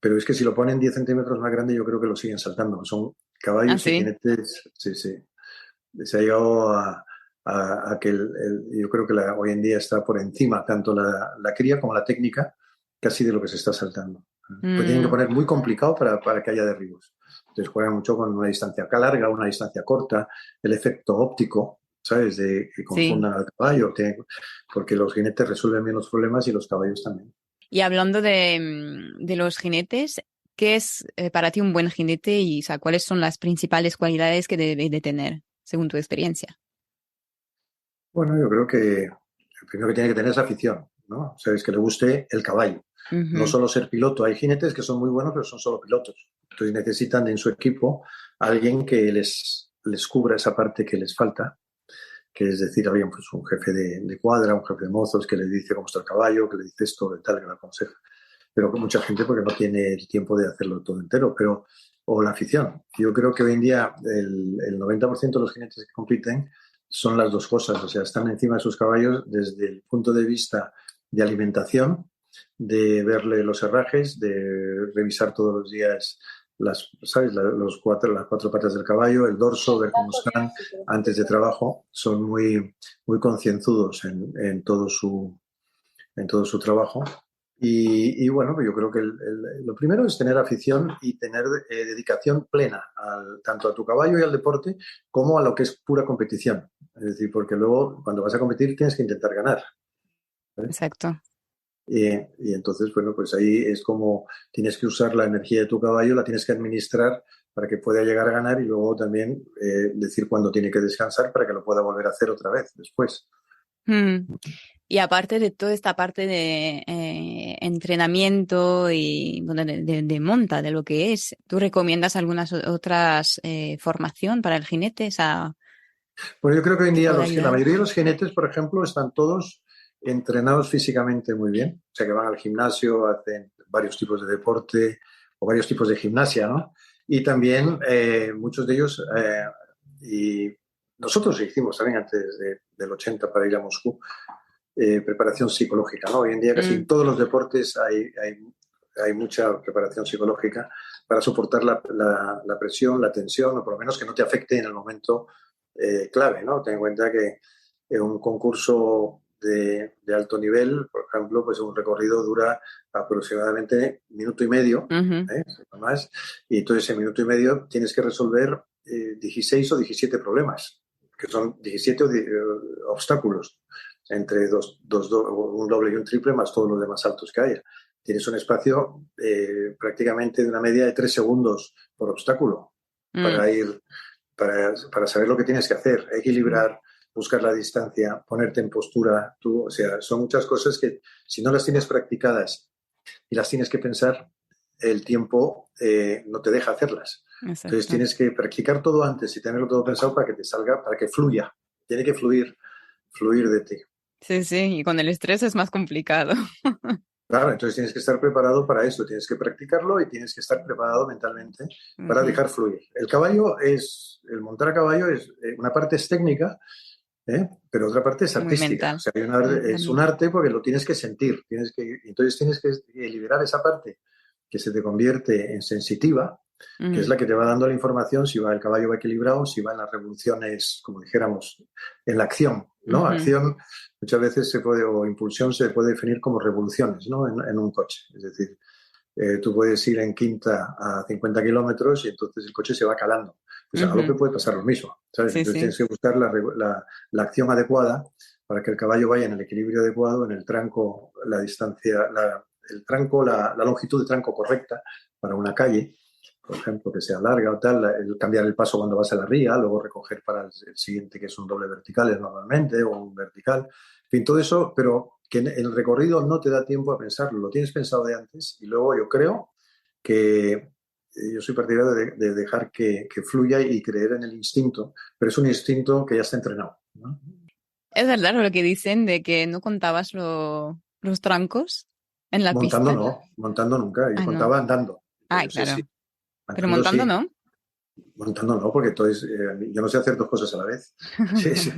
pero es que si lo ponen 10 centímetros más grande yo creo que lo siguen saltando. Son ah, caballos y sí. jinetes, sí, sí. Se ha llegado a que yo creo que hoy en día está por encima tanto la cría como la técnica casi de lo que se está saltando. Pues tienen que Mm, poner muy complicado para que haya derribos. Entonces juegan mucho con una distancia larga, una distancia corta, el efecto óptico, ¿sabes? De que sí. confundan al caballo, porque los jinetes resuelven bien los problemas y los caballos también. Y hablando de los jinetes, ¿qué es para ti un buen jinete y, o sea, cuáles son las principales cualidades que debe de tener, según tu experiencia? Bueno, yo creo que el primero que tiene que tener es afición, ¿no? Sabes que le guste el caballo. No Ujú. solo ser piloto. Hay jinetes que son muy buenos, pero son solo pilotos. Entonces necesitan en su equipo a alguien que les cubra esa parte que les falta, que es decir, había pues, un jefe de cuadra, un jefe de mozos que le dice cómo está el caballo, que le dice esto, de tal, que le aconseja. Pero con mucha gente porque no tiene el tiempo de hacerlo todo entero, o la afición. Yo creo que hoy en día el 90% de los jinetes que compiten son las dos cosas, o sea, están encima de sus caballos desde el punto de vista de alimentación, de verle los herrajes, de revisar todos los días ¿sabes? Las cuatro patas del caballo, el dorso, ver cómo están antes de trabajo. Son muy, muy concienzudos en todo su trabajo. Y bueno, yo creo que lo primero es tener afición y tener dedicación plena tanto a tu caballo y al deporte como a lo que es pura competición. Es decir, porque luego cuando vas a competir tienes que intentar ganar. ¿Sabes? Exacto. Y entonces, bueno, pues ahí es como tienes que usar la energía de tu caballo, la tienes que administrar para que pueda llegar a ganar y luego también decir cuándo tiene que descansar para que lo pueda volver a hacer otra vez después. Mm. Y aparte de toda esta parte de entrenamiento y bueno, de monta, de lo que es, ¿tú recomiendas algunas otras formación para el jinete? O sea, Bueno, yo creo que hoy en que día pueda la ayudar. mayoría de los jinetes, por ejemplo, están todos entrenados físicamente muy bien. O sea, que van al gimnasio, hacen varios tipos de deporte o varios tipos de gimnasia, ¿no? Y también muchos de ellos, y nosotros hicimos también antes del 80 para ir a Moscú, preparación psicológica, ¿no? Hoy en día casi en Mm, todos los deportes hay mucha preparación psicológica para soportar la presión, la tensión, o por lo menos que no te afecte en el momento clave, ¿no? Ten en cuenta que un concurso de alto nivel, por ejemplo, pues un recorrido dura aproximadamente minuto y medio, ujú. no más, y entonces en minuto y medio tienes que resolver 16 o 17 problemas, que son 17 obstáculos entre un doble y un triple más todos los demás saltos que haya. Tienes un espacio prácticamente de una media de 3 segundos por obstáculo Mm, para ir, para saber lo que tienes que hacer, sí. equilibrar, buscar la distancia, ponerte en postura. O sea, son muchas cosas que si no las tienes practicadas y las tienes que pensar, el tiempo no te deja hacerlas. Entonces Exacto. tienes que practicar todo antes y tenerlo todo pensado para que te salga, para que fluya. Tiene que fluir de ti. Sí, sí, y con el estrés es más complicado. Claro, entonces tienes que estar preparado para eso, tienes que practicarlo y tienes que estar preparado mentalmente para Ujú. dejar fluir. El montar a caballo una parte es técnica, pero otra parte es Muy artística. O mental. sea, es un También. arte porque lo tienes que sentir, entonces tienes que liberar esa parte que se te convierte en sensitiva, que es Ujú, la que te va dando la información si el caballo va equilibrado, si va en las revoluciones, como dijéramos, en la acción, ¿no? ujú. Acción muchas veces o impulsión se puede definir como revoluciones, ¿no? En un coche. Es decir, tú puedes ir en quinta a 50 kilómetros y entonces el coche se va calando. Pues a Ujú. galope puede pasar lo mismo, ¿sabes? Sí, Entonces sí. tienes que buscar la acción adecuada para que el caballo vaya en el equilibrio adecuado, en el tranco, la distancia, el tranco, la longitud de tranco correcta para una calle por ejemplo, que sea larga o tal, el cambiar el paso cuando vas a la ría, luego recoger para el siguiente, que es un doble vertical normalmente, o un vertical. En fin, todo eso, pero que en el recorrido no te da tiempo a pensarlo, lo tienes pensado de antes y luego yo creo que yo soy partidario de dejar que fluya y creer en el instinto, pero es un instinto que ya está entrenado, ¿no? Es verdad lo que dicen de que no contabas los trancos en la Montando pista. no, montando nunca, yo Ah, no. contaba andando, Ah, sí, sí, claro. Pero andando montando sí, no. montando no, porque entonces yo no sé hacer dos cosas a la vez. Sí, sí.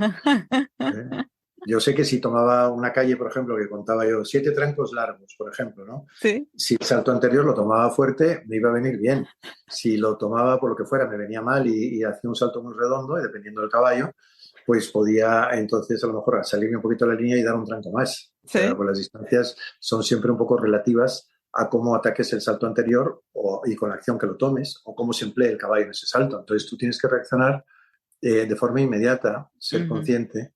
¿Eh? Yo sé que si tomaba una calle, por ejemplo, que contaba yo 7 trancos largos, por ejemplo, ¿no? Sí. Si el salto anterior lo tomaba fuerte, me iba a venir bien. Si lo tomaba por lo que fuera, me venía mal y hacía un salto muy redondo, y dependiendo del caballo, pues podía entonces a lo mejor salirme un poquito de la línea y dar un tranco más. O sea, Sí. pues las distancias son siempre un poco relativas a cómo ataques el salto anterior y con la acción que lo tomes o cómo se emplee el caballo en ese salto. Entonces tú tienes que reaccionar de forma inmediata, ser Ujú. consciente.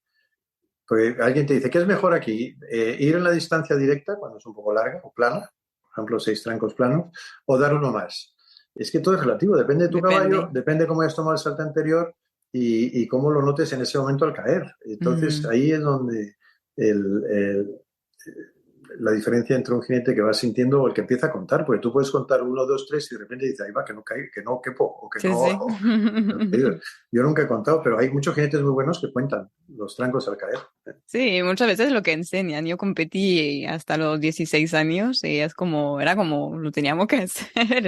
Porque alguien te dice, ¿qué es mejor aquí? ¿Ir en la distancia directa, cuando es un poco larga o plana, por ejemplo, 6 trancos planos, o dar uno más? Es que todo es relativo, depende de tu caballo, Depende. depende de cómo hayas tomado el salto anterior y cómo lo notes en ese momento al caer. Entonces, Mm. ahí es donde el, el, la diferencia entre un jinete que va sintiendo o el que empieza a contar, porque tú puedes contar 1, 2, 3 y de repente dices, ahí va, que no cae, que no quepo, o que Sí, no. sí. Yo nunca he contado, pero hay muchos jinetes muy buenos que cuentan los trancos al caer. Sí, muchas veces lo que enseñan. Yo competí hasta los 16 años y es como, era como, lo teníamos que hacer.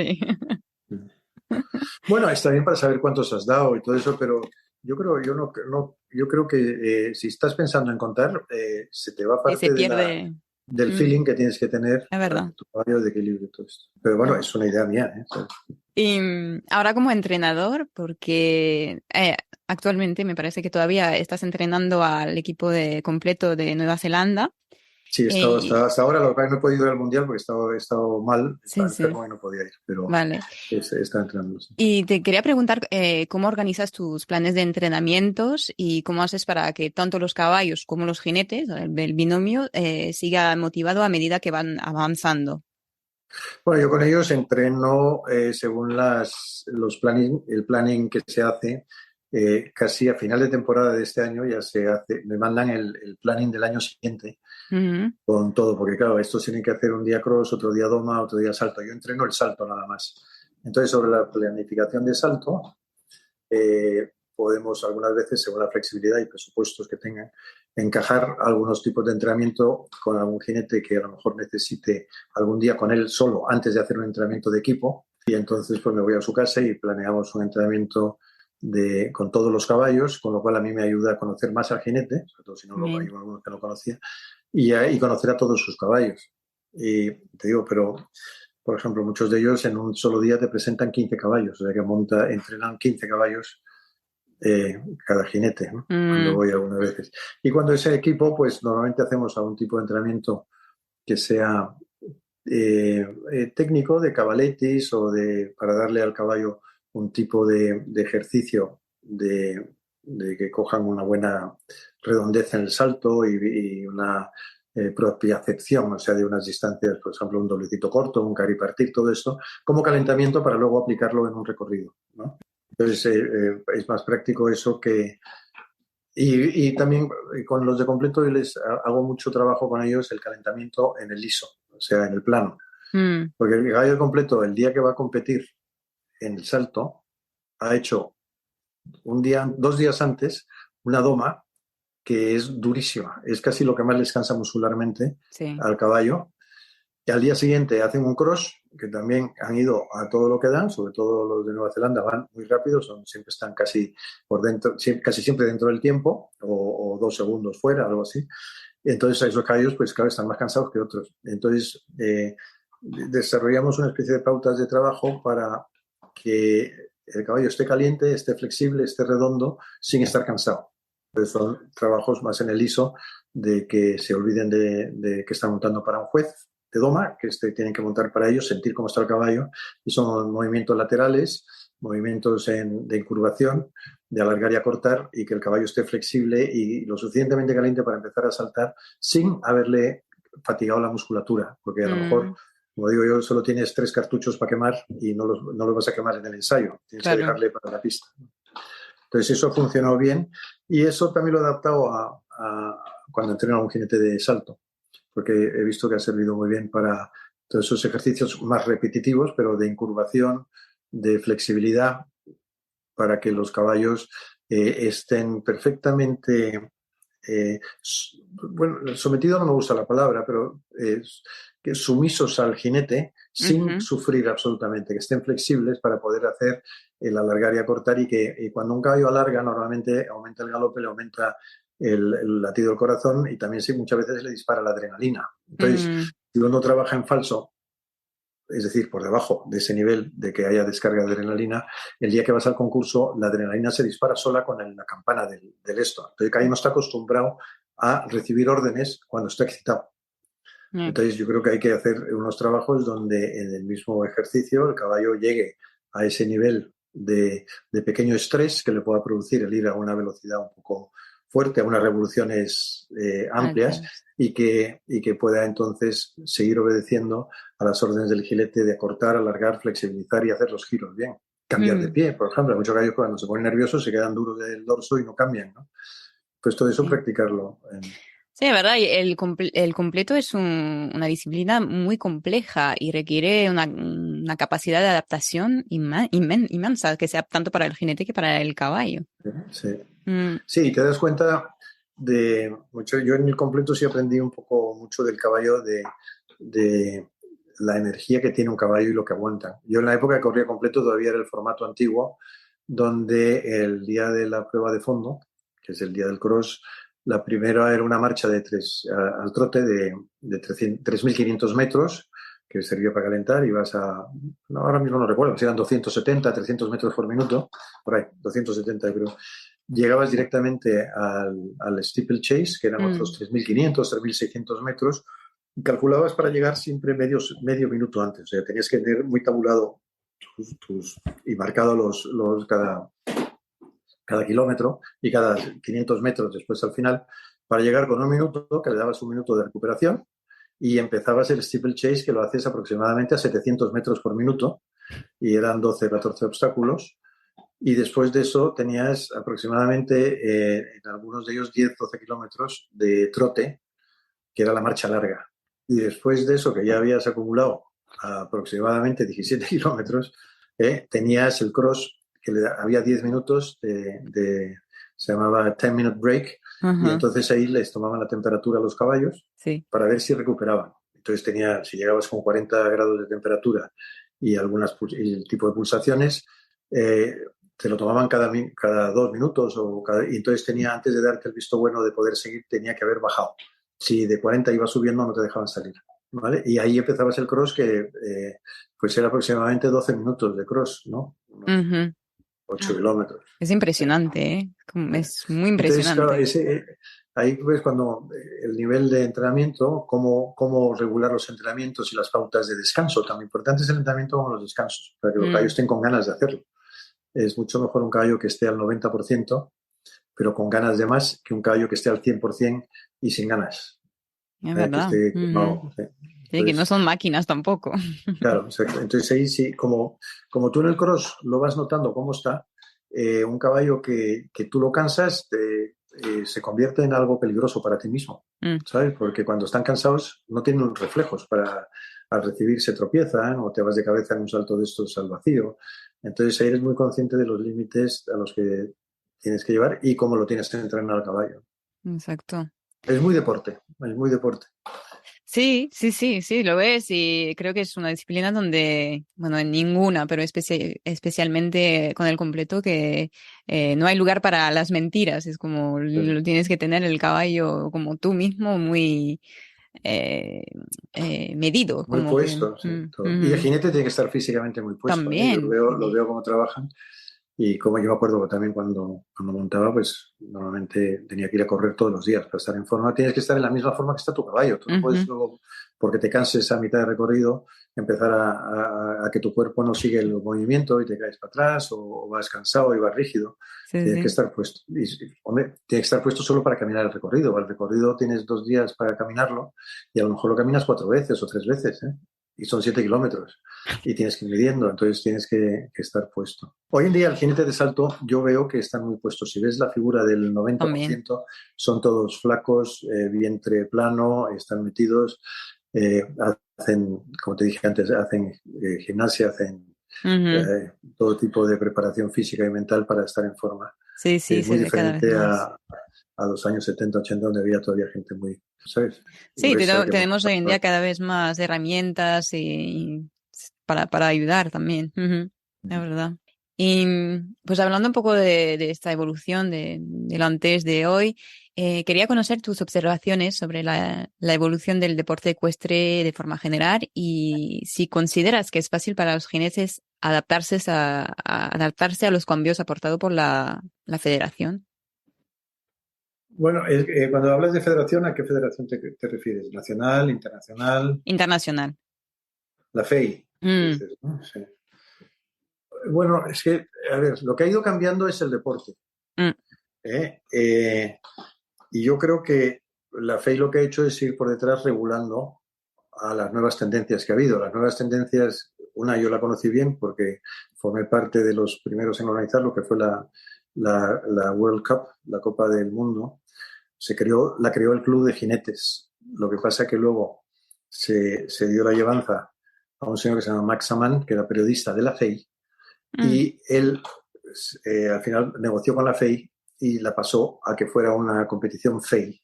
Bueno, está bien para saber cuántos has dado y todo eso, pero yo creo que si estás pensando en contar, se te va Y se parte pierde. del Mm, feeling que tienes que tener es para verdad. que tu caballo de equilibrio y todo esto. Pero bueno, es una idea mía, ¿eh? ¿Sabes? Y ahora como entrenador, porque actualmente me parece que todavía estás entrenando al equipo de completo de Nueva Zelanda. Sí, he estado Y hasta ahora, lo que pasa es que no he podido ir al mundial porque he estado mal, sí, estaba sí, enfermo y no podía ir, pero vale. está entrenando. Sí. Y te quería preguntar cómo organizas tus planes de entrenamientos y cómo haces para que tanto los caballos como los jinetes, el binomio, siga motivado a medida que van avanzando. Bueno, yo con ellos entreno según el planning que se hace. Casi a final de temporada de este año ya se hace, me mandan el planning del año siguiente Ujú. con todo, porque claro, estos tienen que hacer un día cross, otro día doma, otro día salto. Yo entreno el salto nada más. Entonces, sobre la planificación de salto, podemos algunas veces, según la flexibilidad y presupuestos que tengan, encajar algunos tipos de entrenamiento con algún jinete que a lo mejor necesite algún día con él solo antes de hacer un entrenamiento de equipo. Y entonces pues me voy a su casa y planeamos un entrenamiento con todos los caballos, con lo cual a mí me ayuda a conocer más al jinete, sobre todo si no lo hay Bien. algunos que no conocía, y conocer a todos sus caballos. Y te digo, pero por ejemplo, muchos de ellos en un solo día te presentan 15 caballos, o sea que entrenan 15 caballos cada jinete, ¿no? Cuando Mm, voy algunas veces. Y cuando ese equipo, pues normalmente hacemos algún tipo de entrenamiento que sea técnico, de cabaletis para darle al caballo un tipo de ejercicio de que cojan una buena redondez en el salto y una propiocepción, o sea, de unas distancias, por ejemplo, un doblecito corto, un caripartir, todo esto, como calentamiento para luego aplicarlo en un recorrido, ¿no? Entonces, es más práctico eso que... Y también con los de completo les hago mucho trabajo con ellos el calentamiento en el liso, o sea, en el plano. mm, Porque el gallo de completo, el día que va a competir en el salto, ha hecho 2 días antes una doma que es durísima. Es casi lo que más les cansa muscularmente sí. al caballo. Y al día siguiente hacen un cross, que también han ido a todo lo que dan, sobre todo los de Nueva Zelanda van muy rápido, siempre están casi por dentro, casi siempre dentro del tiempo, o 2 segundos fuera, algo así. Y entonces esos caballos, pues claro, están más cansados que otros. Entonces, desarrollamos una especie de pautas de trabajo para que el caballo esté caliente, esté flexible, esté redondo, sin estar cansado. Entonces son trabajos más en el ISO de que se olviden de que están montando para un juez de doma, que tienen que montar para ellos, sentir cómo está el caballo, y son movimientos laterales, movimientos de incurvación, de alargar y acortar, y que el caballo esté flexible y lo suficientemente caliente para empezar a saltar sin haberle fatigado la musculatura, porque a lo mejor Mm, como digo yo, solo tienes 3 cartuchos para quemar y no los vas a quemar en el ensayo, tienes que dejarle para la pista. Entonces eso ha funcionado bien y eso también lo he adaptado a cuando entreno a un jinete de salto, porque he visto que ha servido muy bien para todos esos ejercicios más repetitivos, pero de incurvación, de flexibilidad, para que los caballos estén perfectamente, bueno, sometido no me gusta la palabra, pero que sumisos al jinete sin sufrir absolutamente, que estén flexibles para poder hacer el alargar y acortar y cuando un caballo alarga normalmente aumenta el galope, le aumenta el latido del corazón y también sí, muchas veces le dispara la adrenalina. Entonces, si uno trabaja en falso, es decir, por debajo de ese nivel de que haya descarga de adrenalina, el día que vas al concurso, la adrenalina se dispara sola con la campana del esto. Entonces, el caballo no está acostumbrado a recibir órdenes cuando está excitado. Entonces, yo creo que hay que hacer unos trabajos donde en el mismo ejercicio el caballo llegue a ese nivel de pequeño estrés que le pueda producir el ir a una velocidad un poco fuerte, a unas revoluciones amplias y que pueda entonces seguir obedeciendo a las órdenes del jinete de acortar, alargar, flexibilizar y hacer los giros bien. Cambiar de pie, por ejemplo. Hay muchos caballos cuando se ponen nerviosos se quedan duros del dorso y no cambian, ¿no? Pues todo eso practicarlo. Sí, de verdad, el completo es una disciplina muy compleja y requiere una capacidad de adaptación inmensa, que sea tanto para el jinete que para el caballo. Sí, sí, te das cuenta de mucho. Yo en el completo sí aprendí un poco mucho del caballo, de la energía que tiene un caballo y lo que aguanta. Yo en la época que corría completo todavía era el formato antiguo, donde el día de la prueba de fondo, que es el día del cross, la primera era una marcha al trote de 3.500 metros, que servía para calentar, ibas ahora mismo no recuerdo, si eran 270, 300 metros por minuto, por ahí, 270 creo. Llegabas directamente al steeplechase, que eran otros 3.500, 3.600 metros, y calculabas para llegar siempre medio minuto antes, o sea, tenías que tener muy tabulado y marcado cada kilómetro y cada 500 metros después al final, para llegar con un minuto, que le dabas un minuto de recuperación, y empezabas el steeplechase, que lo haces aproximadamente a 700 metros por minuto, y eran 12, 14 obstáculos, y después de eso tenías aproximadamente, en algunos de ellos, 10, 12 kilómetros de trote, que era la marcha larga. Y después de eso, que ya habías acumulado aproximadamente 17 kilómetros, tenías el cross, que había 10 minutos se llamaba 10-minute break, y entonces ahí les tomaban la temperatura a los caballos para ver si recuperaban. Entonces si llegabas con 40 grados de temperatura y el tipo de pulsaciones, te lo tomaban cada 2 minutos y entonces antes de darte el visto bueno de poder seguir, tenía que haber bajado. Si de 40 iba subiendo, no te dejaban salir, ¿vale? Y ahí empezabas el cross, que pues era aproximadamente 12 minutos de cross, ¿no? 8 kilómetros. Es impresionante, ¿eh? Es muy Entonces, claro, impresionante. ahí ves cuando el nivel de entrenamiento, cómo regular los entrenamientos y las pautas de descanso. Tan importante es el entrenamiento como los descansos, para que los caballos estén con ganas de hacerlo. Es mucho mejor un caballo que esté al 90%, pero con ganas de más, que un caballo que esté al 100% y sin ganas. Es Que verdad. esté quemado. Sí, que no son máquinas tampoco. Claro, exacto. Entonces ahí sí, como tú en el cross lo vas notando cómo está, un caballo que tú lo cansas se convierte en algo peligroso para ti mismo, ¿sabes? Porque cuando están cansados no tienen reflejos al recibir se tropiezan o te vas de cabeza en un salto de estos al vacío. Entonces ahí eres muy consciente de los límites a los que tienes que llevar y cómo lo tienes que entrenar al caballo. Exacto. Es muy deporte, es muy deporte. Sí, sí, sí, sí, lo ves y creo que es una disciplina donde, bueno, en ninguna, pero especialmente con el completo, que no hay lugar para las mentiras. Es como lo tienes que tener el caballo como tú mismo, muy medido. Muy Como que, puesto, sí, todo. Y el jinete tiene que estar físicamente muy puesto, ¿eh? Yo también. lo veo cómo trabajan y como yo me acuerdo que también cuando montaba, pues normalmente tenía que ir a correr todos los días para estar en forma. Tienes que estar en la misma forma que está tu caballo. Tú no puedes luego, porque te canses a mitad de recorrido, empezar a que tu cuerpo no sigue el movimiento y te caes para atrás o vas cansado y vas rígido. Sí, Tienes sí. que estar puesto. Hombre, tiene que estar puesto solo para caminar el recorrido. El recorrido tienes 2 días para caminarlo y a lo mejor lo caminas 4 veces o 3 veces, ¿eh? y son 7 kilómetros y tienes que ir midiendo, entonces tienes que estar puesto. Hoy en día el jinete de salto yo veo que están muy puestos. Si ves la figura del También. 90%, son todos flacos, vientre plano, están metidos, hacen, como te dije antes, hacen gimnasia, hacen Ujú. todo tipo de preparación física y mental para estar en forma. Sí, sí, se Muy ve cada vez diferente más. a los años 70, 80, donde había todavía gente muy, ¿sabes? Sí, Gruesa, que tenemos hoy en día cada vez más herramientas y para ayudar también. Ujú, la verdad. Y pues hablando un poco de esta evolución del antes de hoy, quería conocer tus observaciones sobre la evolución del deporte ecuestre de forma general y si consideras que es fácil para los jinetes adaptarse a los cambios aportados por la federación Bueno, cuando hablas de federación, ¿a qué federación te refieres? ¿Nacional, internacional? internacional. La FEI, Mm, dices, ¿no? Sí. Bueno, es que, a ver, lo que ha ido cambiando es el deporte. mm, ¿Eh? Y yo creo que la FEI lo que ha hecho es ir por detrás regulando a las nuevas tendencias que ha habido. Las nuevas tendencias, una yo la conocí bien porque formé parte de los primeros en organizar lo que fue la World Cup, la Copa del Mundo. La creó el Club de Jinetes. Lo que pasa que luego se dio la llevanza a un señor que se llama Max Amann, que era periodista de la FEI, mm, y él al final negoció con la FEI y la pasó a que fuera una competición FEI.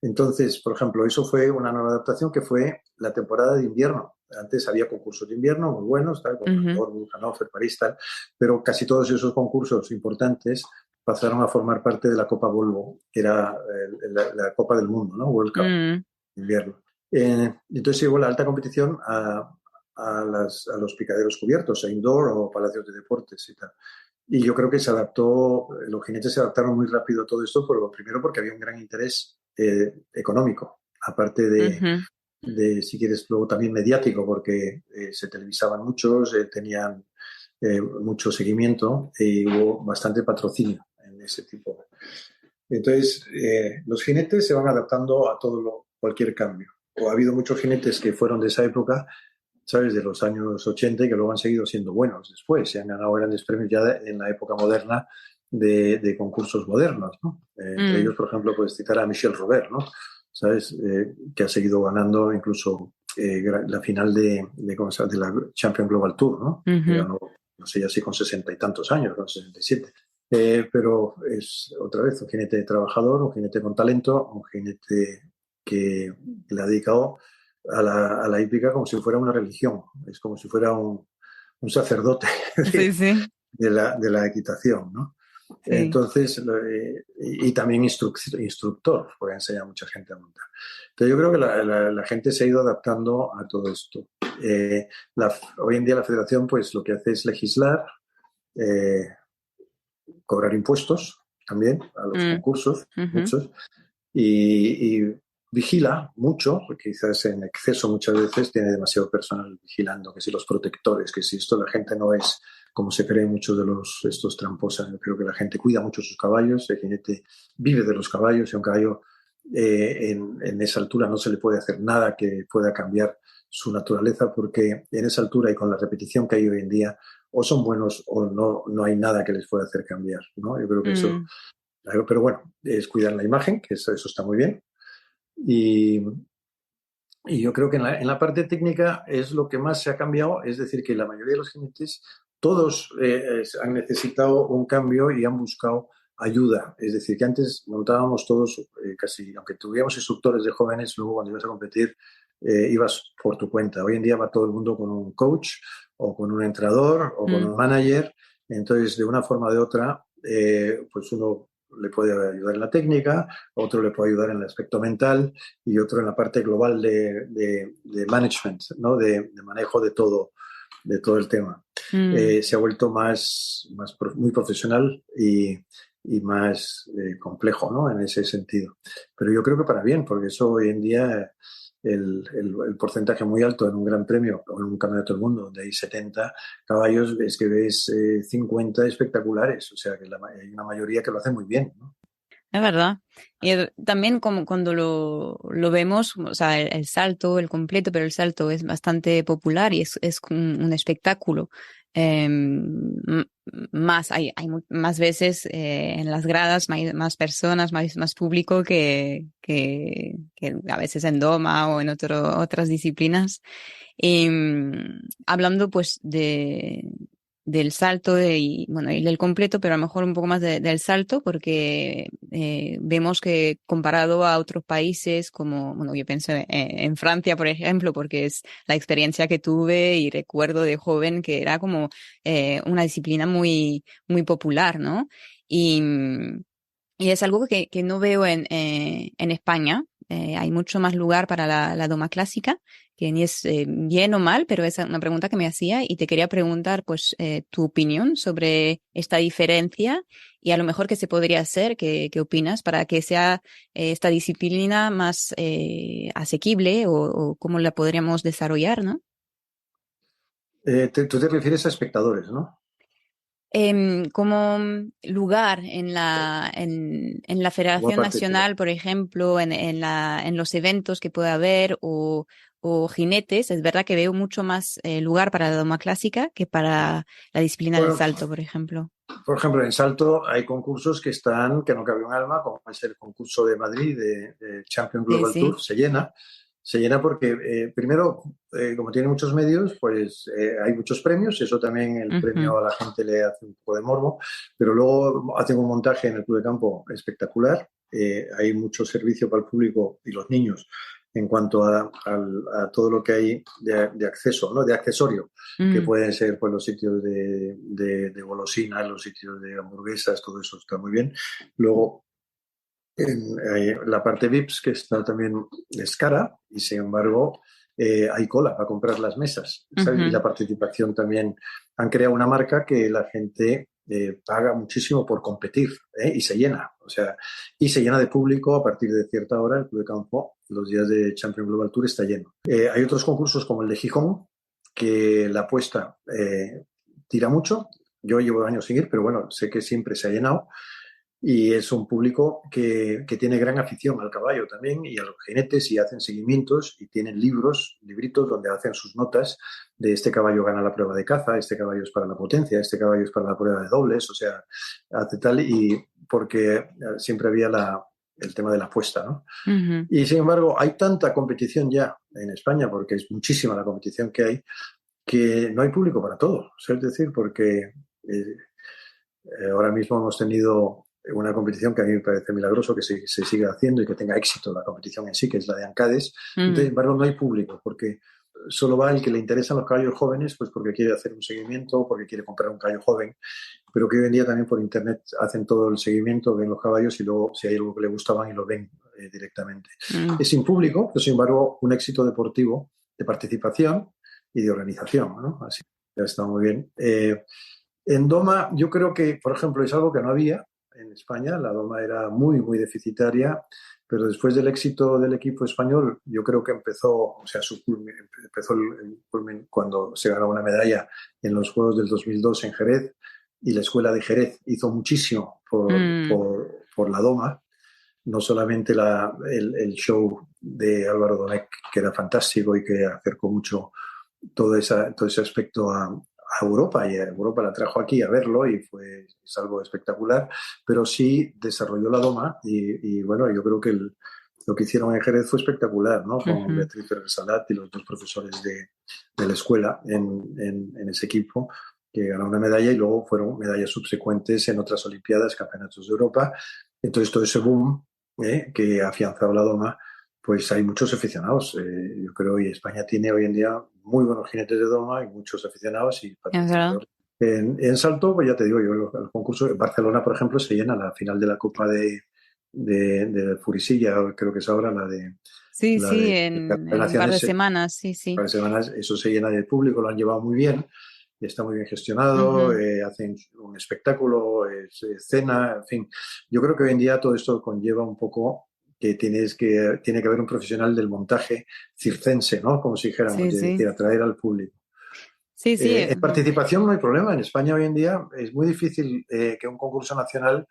Entonces, por ejemplo, eso fue una nueva adaptación que fue la temporada de invierno. Antes había concursos de invierno muy buenos, tal como ujú, Dortmund, Hannover, París, tal, pero casi todos esos concursos importantes pasaron a formar parte de la Copa Volvo, que era la Copa del Mundo, ¿no? World Cup mm. de invierno. Entonces llegó la alta competición a los picaderos cubiertos, a indoor o palacios de deportes y tal. Y yo creo que los jinetes se adaptaron muy rápido a todo esto, por lo primero porque había un gran interés económico, aparte Ujú, si quieres, luego también mediático, porque se televisaban muchos, tenían mucho seguimiento y hubo bastante patrocinio en ese tipo. Entonces, los jinetes se van adaptando a cualquier cambio. O ha habido muchos jinetes que fueron de esa época, ¿sabes? De los años 80 y que luego han seguido siendo buenos después. Se han ganado grandes premios ya en la época moderna de concursos modernos, ¿no? Entre mm. ellos, por ejemplo, puedes citar a Michel Robert, ¿no? ¿Sabes? Que ha seguido ganando incluso la final ¿cómo se llama? De la Champion Global Tour, ¿no? Que Ujú, ganó, no sé, así con 60 y tantos años, con 67. Pero es otra vez un jinete trabajador, un jinete con talento, un jinete que le ha dedicado a la hípica como si fuera una religión, es como si fuera un sacerdote sí, sí, de la equitación, ¿no? sí. Entonces, y también instructor, porque enseña a mucha gente a montar. Entonces, yo creo que la gente se ha ido adaptando a todo esto. Hoy en día la federación, pues, lo que hace es legislar, eh, cobrar impuestos también a los Mm, concursos, ujú, muchos, y vigila mucho, porque quizás en exceso muchas veces tiene demasiado personal vigilando, que si los protectores, que si esto la gente no es como se cree muchos de estos tramposos. Yo creo que la gente cuida mucho sus caballos, el jinete vive de los caballos y a un caballo en esa altura no se le puede hacer nada que pueda cambiar su naturaleza, porque en esa altura y con la repetición que hay hoy en día, o son buenos o no hay nada que les pueda hacer cambiar, ¿no? Yo creo que eso, mm, pero bueno, es cuidar la imagen, que eso está muy bien. Y, y yo creo que en la parte técnica es lo que más se ha cambiado, es decir, que la mayoría de los jinetes, todos han necesitado un cambio y han buscado ayuda. Es decir, que antes montábamos todos, casi, aunque tuviéramos instructores de jóvenes, luego cuando ibas a competir, ibas por tu cuenta. Hoy en día va todo el mundo con un coach o con un entrenador o con mm, un manager. Entonces, de una forma o de otra, pues uno le puede ayudar en la técnica, otro le puede ayudar en el aspecto mental y otro en la parte global de management, ¿no? De manejo de todo el tema. mm. Se ha vuelto muy profesional y más complejo, ¿no? En ese sentido. Pero yo creo que para bien, porque eso hoy en día el porcentaje muy alto en un gran premio o en un campeonato del mundo donde hay 70 caballos, es que ves 50 espectaculares, o sea que hay una mayoría que lo hace muy bien, ¿no? Es verdad. Y también como cuando lo vemos, o sea, el salto, el completo, pero el salto es bastante popular y es un espectáculo. Más, más veces en las gradas, más personas, más público que a veces en Doma o en otras disciplinas. Hablando pues del salto y bueno, y del completo, pero a lo mejor un poco más del salto, porque vemos que comparado a otros países, como, bueno, yo pienso en Francia, por ejemplo, porque es la experiencia que tuve y recuerdo de joven que era como una disciplina muy popular, ¿no? Y, y es algo que no veo en España. Hay mucho más lugar para la doma clásica, que ni es bien o mal, pero es una pregunta que me hacía y te quería preguntar, pues, tu opinión sobre esta diferencia y a lo mejor qué se podría hacer, qué opinas para que sea esta disciplina más asequible o cómo la podríamos desarrollar, ¿no? Tú te refieres a espectadores, ¿no? Como lugar en la ¿Cómo Federación participar? Nacional, por ejemplo, en los eventos que pueda haber o jinetes, es verdad que veo mucho más lugar para la doma clásica que para la disciplina del Bueno, salto, por ejemplo. por ejemplo, en salto hay concursos que no cabe un alma, como es el concurso de Madrid de Champion Sí, Global sí. Tour, se llena porque, primero, como tiene muchos medios, pues hay muchos premios, eso también el Ujú, premio a la gente le hace un poco de morbo, pero luego hacen un montaje en el Club de Campo espectacular, hay mucho servicio para el público y los niños en cuanto a todo lo que hay de acceso, ¿no? De accesorio, que mm, pueden ser pues, los sitios de golosinas, los sitios de hamburguesas, todo eso está muy bien. Luego, la parte VIPs, que está también es cara, y sin embargo hay cola para comprar las mesas, ¿sabes? Y ujú. la participación también. Han creado una marca que la gente paga muchísimo por competir, y se llena. O sea, y se llena de público a partir de cierta hora. El Club de Campo, los días de Champion Global Tour, está lleno. Hay otros concursos como el de Gijón, que la apuesta tira mucho. Yo llevo años sin ir, pero bueno, sé que siempre se ha llenado y es un público que tiene gran afición al caballo también y a los jinetes y hacen seguimientos y tienen libritos donde hacen sus notas de este caballo gana la prueba de caza, este caballo es para la potencia, este caballo es para la prueba de dobles, o sea, hace tal y porque siempre había el tema de la apuesta, ¿no? Ujú. Y sin embargo, hay tanta competición ya en España, porque es muchísima la competición que hay, que no hay público para todo. O sea, es decir, porque ahora mismo hemos tenido una competición que a mí me parece milagroso que se siga haciendo y que tenga éxito la competición en sí, que es la de Ancades. Entonces, sin embargo, no hay público porque solo va el que le interesan los caballos jóvenes, pues porque quiere hacer un seguimiento, porque quiere comprar un caballo joven, pero que hoy en día también por internet hacen todo el seguimiento, ven los caballos y luego si hay algo que le gusta van y lo ven directamente. Mm, Es sin público, pero sin embargo un éxito deportivo de participación y de organización, ¿no? Así ya está muy bien. En Doma, yo creo que, por ejemplo, es algo que no había en España. La Doma era muy deficitaria, pero después del éxito del equipo español, yo creo que empezó, o sea, empezó el culmen cuando se ganó una medalla en los Juegos del 2002 en Jerez y la escuela de Jerez hizo muchísimo mm. por la Doma. No solamente el show de Álvaro Domecq, que era fantástico y que acercó mucho todo ese aspecto a Europa y a Europa la trajo aquí a verlo y es algo espectacular, pero sí desarrolló la doma y bueno, yo creo que lo que hicieron en Jerez fue espectacular, ¿no? Con Ujú. Beatriz Ferrer Salat y los dos profesores de la escuela en ese equipo que ganó una medalla y luego fueron medallas subsecuentes en otras Olimpiadas, Campeonatos de Europa. Entonces todo ese boom que ha afianzado la doma pues hay muchos aficionados. Yo creo que España tiene hoy en día muy buenos jinetes de doma y muchos aficionados y Es verdad. patrocinadores. En salto, pues ya te digo, yo el concurso en Barcelona, por ejemplo, se llena la final de la Copa de Furisilla, creo que es ahora Sí, la sí, de en un par de Naciones, semanas, sí, sí. para semanas, eso se llena de público, lo han llevado muy bien, está muy bien gestionado, Ujú. hacen un espectáculo, escena, en fin. Yo creo que hoy en día todo esto conlleva un poco que tiene que haber un profesional del montaje circense, ¿no? Como si dijéramos, Sí, de sí. decir, atraer al público. Sí, sí. En participación no hay problema. En España hoy en día es muy difícil que un concurso nacional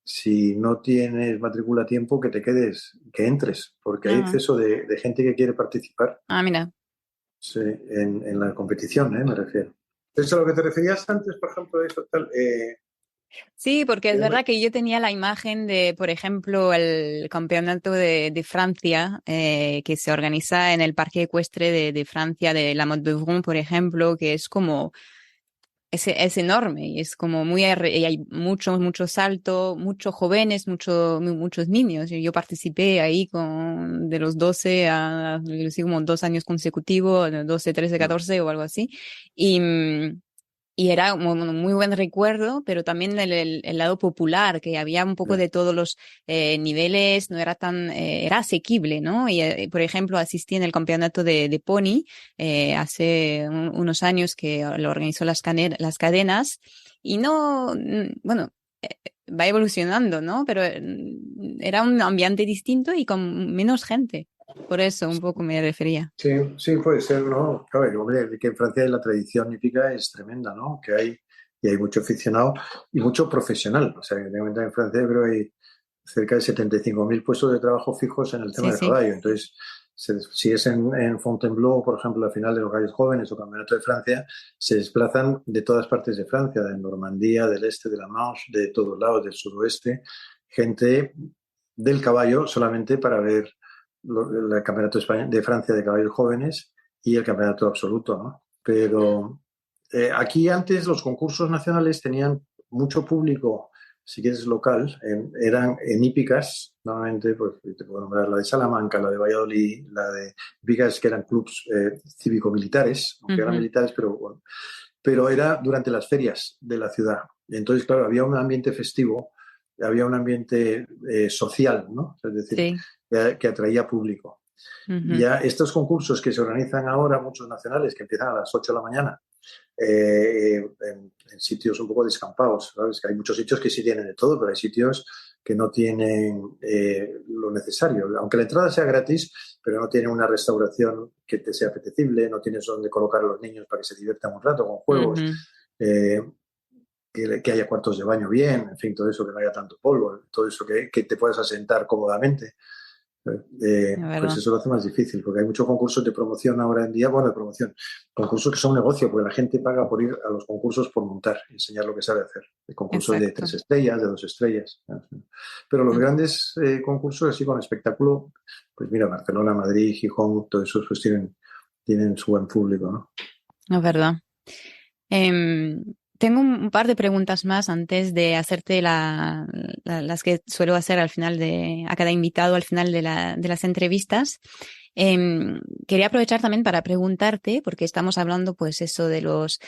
si no tienes matrícula a tiempo, que te quedes, que entres, porque hay Ah, exceso de gente que quiere participar, mira. sí, en la competición, me refiero. Eso es a lo que te referías antes, por ejemplo, de eso, tal. Sí, porque es verdad que yo tenía la imagen de, por ejemplo, el campeonato de Francia, que se organiza en el Parque Ecuestre de Francia, de la Motte de Vron, por ejemplo, que es como, es enorme y es como y hay mucho salto, muchos jóvenes, muchos niños. Y yo participé ahí de los 12 a, sí, como 2 años consecutivos, 12, 13, No, 14 o algo así. Y, y era un muy buen recuerdo, pero también el lado popular, que había un poco no, de todos los niveles, no era era asequible, ¿no? Y, por ejemplo, asistí en el campeonato de Pony hace unos años que lo organizó las cadenas y no, bueno, va evolucionando, ¿no? Pero era un ambiente distinto y con menos gente. Por eso un poco me refería. sí, sí, puede ser, ¿no? Claro, hombre, que en Francia la tradición hípica es tremenda, ¿no? Y hay mucho aficionado y mucho profesional. O sea, que en Francia creo que hay cerca de 75.000 puestos de trabajo fijos en el tema Sí, del sí. caballo. Entonces, si es en Fontainebleau, por ejemplo, la final de los gallos jóvenes o Campeonato de Francia, se desplazan de todas partes de Francia, de Normandía, del este, de la Manche, de todos lados, del suroeste, gente del caballo solamente para ver el Campeonato de Francia de caballos jóvenes y el Campeonato absoluto, ¿no? Pero aquí antes los concursos nacionales tenían mucho público, si quieres local, eran en hípicas, normalmente, pues te puedo nombrar la de Salamanca, la de Valladolid, la de hípicas que eran clubs cívico-militares, aunque eran Ujú. militares, pero bueno, pero era durante las ferias de la ciudad. Entonces, claro, había un ambiente festivo, había un ambiente social, ¿no? Es decir, Sí. que atraía público. Ujú. Ya estos concursos que se organizan ahora, muchos nacionales, que empiezan a las 8 de la mañana, en sitios un poco descampados, ¿sabes? Que hay muchos sitios que sí tienen de todo, pero hay sitios que no tienen lo necesario. Aunque la entrada sea gratis, pero no tienen una restauración que te sea apetecible, no tienes donde colocar a los niños para que se diviertan un rato con juegos, Ujú. eh, que haya cuartos de baño bien, en fin, todo eso, que no haya tanto polvo, todo eso que te puedas asentar cómodamente. Es Pues verdad. eso lo hace más difícil, porque hay muchos concursos de promoción ahora en día, bueno, de promoción, concursos que son un negocio, porque la gente paga por ir a los concursos por montar, enseñar lo que sabe hacer. Hay concursos de Exacto. 3 estrellas, de 2 estrellas. Pero los grandes concursos así con espectáculo, pues mira, Barcelona, Madrid, Gijón, todos esos pues tienen su buen público, ¿no? Es verdad. Em, tengo un par de preguntas más antes de hacerte las que suelo hacer a cada invitado al final de las entrevistas. Quería aprovechar también para preguntarte, porque estamos hablando, pues, eso de los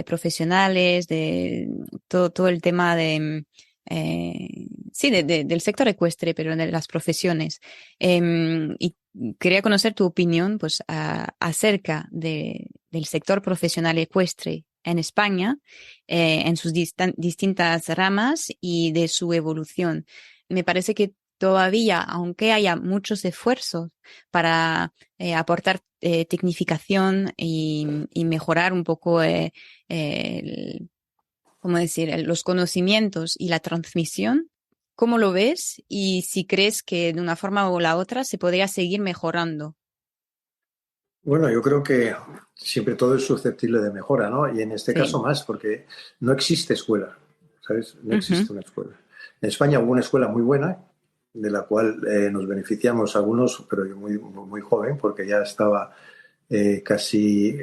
profesionales, de todo el tema sí, del sector ecuestre, pero de las profesiones. Y quería conocer tu opinión, pues, acerca del sector profesional ecuestre en España, en sus distintas ramas y de su evolución. Me parece que todavía, aunque haya muchos esfuerzos para aportar tecnificación y mejorar un poco, ¿cómo decir?, los conocimientos y la transmisión. ¿Cómo lo ves? Y si crees que de una forma o la otra se podría seguir mejorando. Bueno, yo creo que siempre todo es susceptible de mejora, ¿no? Y en este caso Sí. más, porque no existe escuela, ¿sabes? No Ujú. existe una escuela. En España hubo una escuela muy buena, de la cual nos beneficiamos algunos, pero yo muy joven, porque ya estaba casi,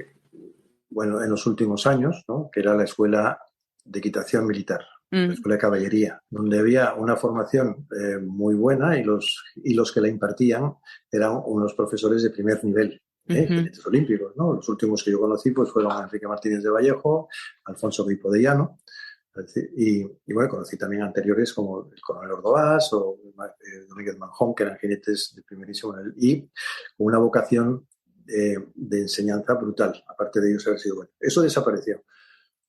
bueno, en los últimos años, ¿no? Que era la escuela de equitación militar, la Mm. escuela de caballería, donde había una formación muy buena y los que la impartían eran unos profesores de primer nivel, Ujú. jinetes olímpicos, ¿no? Los últimos que yo conocí pues, fueron Enrique Martínez de Vallejo, Alfonso Guipo de Llano, y bueno, conocí también anteriores como el coronel Ordovás o Domínguez Manjón, que eran jinetes de primerísimo nivel, y con una vocación de enseñanza brutal, aparte de ellos haber sido bueno. Eso desapareció.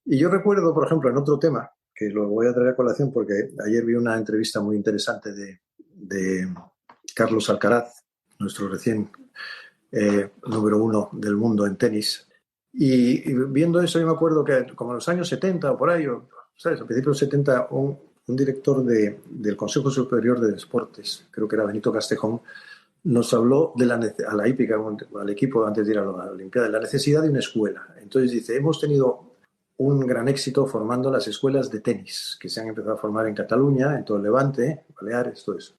Y yo recuerdo, por ejemplo, en otro tema, que lo voy a traer a colación porque ayer vi una entrevista muy interesante de Carlos Alcaraz, nuestro recién número uno del mundo en tenis. Y viendo eso, yo me acuerdo que como en los años 70 o por ahí, ¿sabes? A principios de los 70, un director del Consejo Superior de Deportes, creo que era Benito Castejón, nos habló a la hípica, al equipo antes de ir a la Olimpiada, de la necesidad de una escuela. Entonces dice, hemos tenido un gran éxito formando las escuelas de tenis, que se han empezado a formar en Cataluña, en todo el Levante, Baleares, todo eso.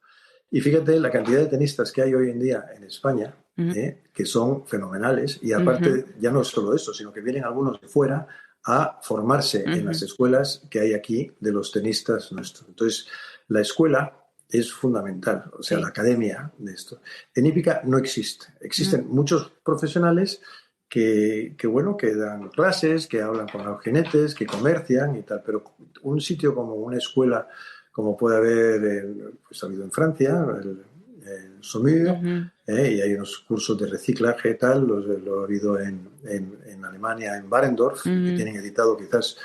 Y fíjate la cantidad de tenistas que hay hoy en día en España, que son fenomenales, y aparte ya no es solo eso, sino que vienen algunos de fuera a formarse en las escuelas que hay aquí de los tenistas nuestros. Entonces, la escuela es fundamental, o sea, la academia de esto. En hípica no existe. Existen muchos profesionales que dan clases, que hablan con los jinetes, que comercian y tal, pero un sitio como una escuela, como puede haber, pues ha habido en Francia, el Saumur, y hay unos cursos de reciclaje y tal, lo ha habido en Alemania, en Barendorf, que tienen editado quizás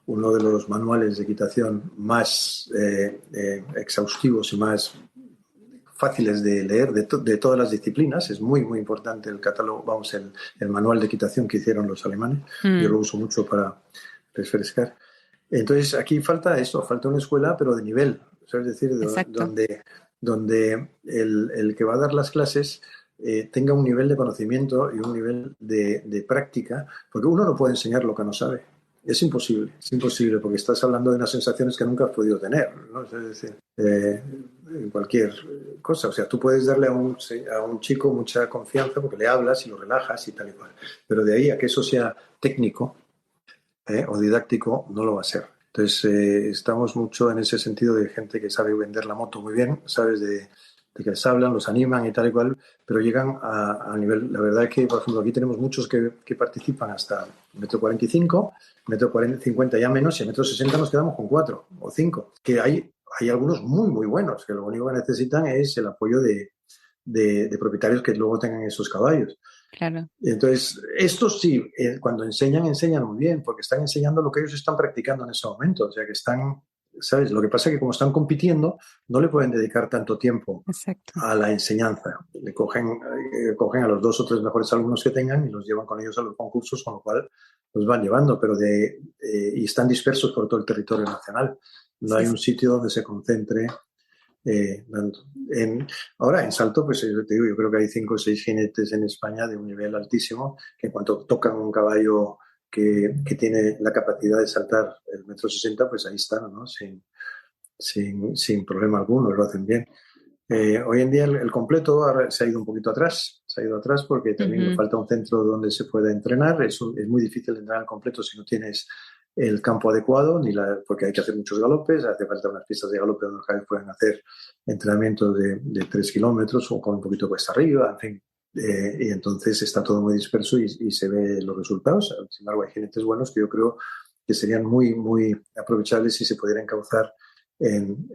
uno de los manuales de equitación más exhaustivos y más fáciles de leer de todas las disciplinas. Es muy, muy importante el catálogo, el manual de equitación que hicieron los alemanes. Yo lo uso mucho para refrescar. Entonces, aquí falta eso, falta una escuela, pero de nivel. O sea, es decir, donde el que va a dar las clases tenga un nivel de conocimiento y un nivel de práctica, porque uno no puede enseñar lo que no sabe. Es imposible, porque estás hablando de unas sensaciones que nunca has podido tener, ¿no? Es decir, en cualquier cosa. O sea, tú puedes darle a un chico mucha confianza porque le hablas y lo relajas y tal y cual. Pero de ahí a que eso sea técnico o didáctico, no lo va a ser. Entonces, estamos mucho en ese sentido de gente que sabe vender la moto muy bien, sabes de que les hablan, los animan y tal y cual, pero llegan a nivel... La verdad es que, por ejemplo, aquí tenemos muchos que participan hasta 1,45 m, 1,50 m ya menos, y a 1,60 m nos quedamos con 4 o 5. Que hay algunos muy, muy buenos, que lo único que necesitan es el apoyo de propietarios que luego tengan esos caballos. Claro. Entonces, estos sí, cuando enseñan muy bien, porque están enseñando lo que ellos están practicando en ese momento. O sea, que están, ¿sabes? Lo que pasa es que como están compitiendo, no le pueden dedicar tanto tiempo a la enseñanza. Le cogen a los 2 o 3 mejores alumnos que tengan y los llevan con ellos a los concursos, con lo cual los van llevando, pero y están dispersos por todo el territorio nacional. No hay un sitio donde se concentre. Ahora en salto, pues te digo, yo creo que hay 5 o 6 jinetes en España de un nivel altísimo, que en cuanto tocan un caballo que tiene la capacidad de saltar el 1,60 m, pues ahí están, ¿no? Sin problema alguno, lo hacen bien. Hoy en día el completo se ha ido un poquito atrás, porque también falta un centro donde se pueda entrenar. Es muy difícil entrenar al completo si no tienes el campo adecuado, porque hay que hacer muchos galopes, hace falta unas pistas de galope donde los caballos puedan hacer entrenamientos de 3 kilómetros o con un poquito cuesta arriba, en fin. Y entonces está todo muy disperso y se ve los resultados. Sin embargo, hay jinetes buenos que yo creo que serían muy, muy aprovechables si se pudiera encauzar en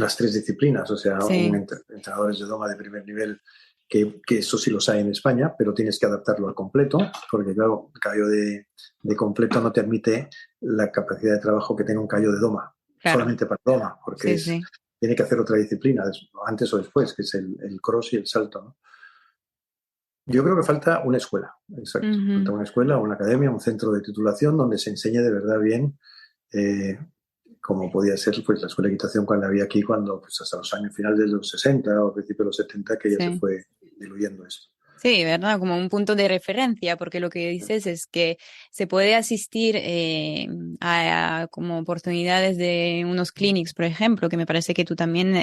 las 3 disciplinas, o sea, entrenadores de doma de primer nivel, que eso sí los hay en España, pero tienes que adaptarlo al completo, porque claro, el caballo de completo no te admite la capacidad de trabajo que tenga un caballo de doma, solamente para doma, porque tiene que hacer otra disciplina, antes o después, que es el cross y el salto, ¿no? Yo creo que falta una escuela, exacto. Falta una escuela, una academia, un centro de titulación donde se enseñe de verdad bien, como podía ser pues la escuela de equitación cuando había aquí, pues hasta los años finales de los 60 o principios de los 70, que ya se fue diluyendo esto. Sí, ¿verdad? Como un punto de referencia, porque lo que dices es que se puede asistir a como oportunidades de unos clinics, por ejemplo, que me parece que tú también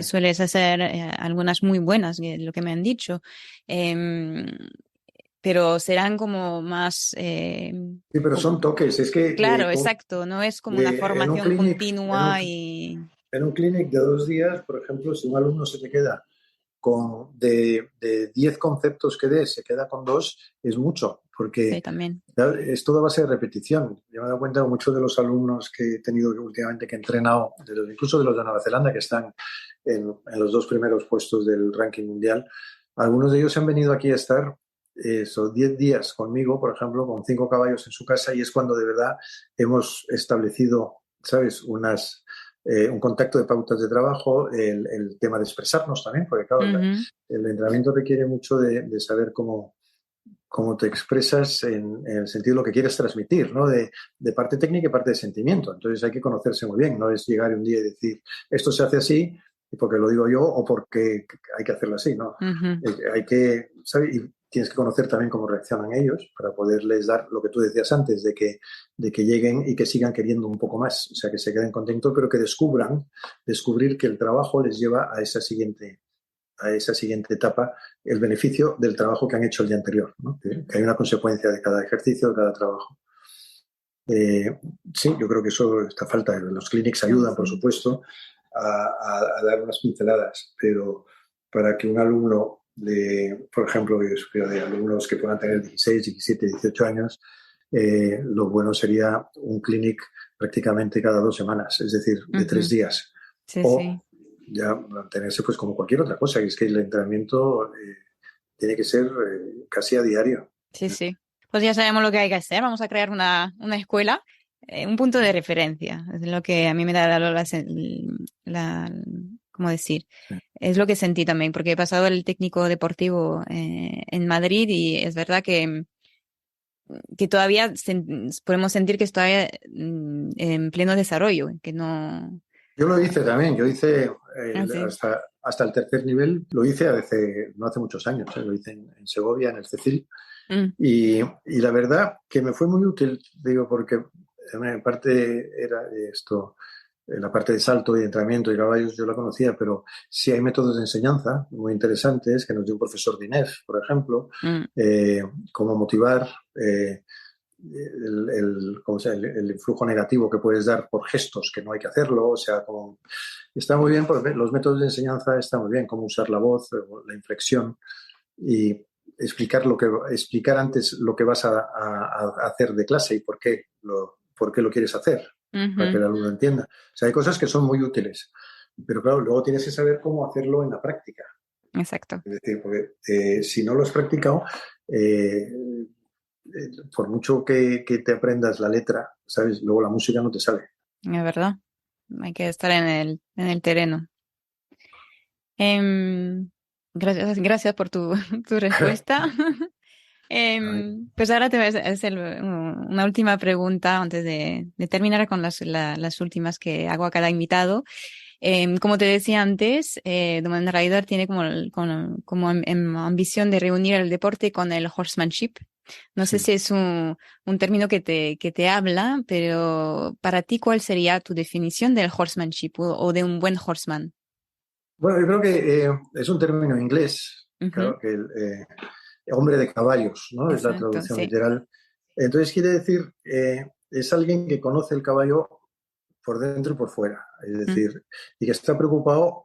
sueles hacer algunas muy buenas, lo que me han dicho. Pero serán como más... sí, pero son toques. Es que claro, exacto. No es como una formación continua y... En un clinic de 2 días, por ejemplo, si un alumno se te queda de 10 conceptos que des, se queda con 2, es mucho, porque es toda base de repetición. Yo me he dado cuenta que muchos de los alumnos que he tenido últimamente, que he entrenado, incluso de los de Nueva Zelanda, que están en los 2 primeros puestos del ranking mundial, algunos de ellos han venido aquí a estar 10 días conmigo, por ejemplo, con 5 caballos en su casa, y es cuando de verdad hemos establecido, ¿sabes?, un contacto de pautas de trabajo, el tema de expresarnos también, porque claro, el entrenamiento requiere mucho de saber cómo cómo te expresas en el sentido de lo que quieres transmitir, ¿no? De parte técnica y parte de sentimiento. Entonces hay que conocerse muy bien, no es llegar un día y decir, esto se hace así, porque lo digo yo o porque hay que hacerlo así, ¿no? Ujú. Hay que, ¿sabes? Y tienes que conocer también cómo reaccionan ellos para poderles dar lo que tú decías antes, de que lleguen y que sigan queriendo un poco más, o sea, que se queden contentos, pero que descubrir que el trabajo les lleva a esa siguiente etapa, el beneficio del trabajo que han hecho el día anterior, ¿no? Que hay una consecuencia de cada ejercicio, de cada trabajo. Sí, yo creo que eso está falta. Los clinics Sí, ayudan, por sí. supuesto, a dar unas pinceladas, pero para que un alumno por ejemplo, de alumnos que puedan tener 16, 17, 18 años, lo bueno sería un clinic prácticamente cada 2 semanas, es decir, de 3 días. Sí, sí. O ya mantenerse pues como cualquier otra cosa, que es que el entrenamiento tiene que ser casi a diario. Sí, sí. Pues ya sabemos lo que hay que hacer. Vamos a crear una escuela, un punto de referencia. Es lo que a mí me da la- ¿cómo decir? Sí. Es lo que sentí también, porque he pasado el técnico deportivo en Madrid y es verdad que todavía podemos sentir que está en pleno desarrollo, que no... Yo lo hice también, yo hice Así. hasta el tercer nivel, lo hice no hace muchos años, lo hice en Segovia, en el CECIL, Mm, y la verdad que me fue muy útil, digo, porque en parte era esto, la parte de salto y de entrenamiento y caballos yo la conocía, pero sí hay métodos de enseñanza muy interesantes que nos dio un profesor de INEF, por ejemplo, mm, eh, cómo motivar, ¿cómo se llama? El influjo negativo que puedes dar por gestos, que no hay que hacerlo, o sea, como, está muy bien, porque los métodos de enseñanza están muy bien, cómo usar la voz, la inflexión y explicar antes lo que vas a hacer de clase y por qué lo quieres hacer, para que ujú. el alumno entienda. O sea, hay cosas que son muy útiles, pero claro, luego tienes que saber cómo hacerlo en la práctica. Exacto. Es decir, porque si no lo has practicado, eh, por mucho que te aprendas la letra, ¿sabes? Luego la música no te sale. Es verdad. Hay que estar en el terreno. Gracias, gracias por tu, tu respuesta. Pues ahora te voy a hacer una última pregunta antes de terminar con las últimas que hago a cada invitado. Como te decía antes, Domain Rider tiene como ambición de reunir el deporte con el horsemanship. No sé Sí. si es un término que te habla, pero para ti, ¿cuál sería tu definición del horsemanship o de un buen horseman? Bueno, yo creo que es un término inglés, Ujú. claro, que hombre de caballos, ¿no? Es la Exacto, traducción sí. literal. Entonces quiere decir, es alguien que conoce el caballo por dentro y por fuera, es Mm, decir, y que está preocupado,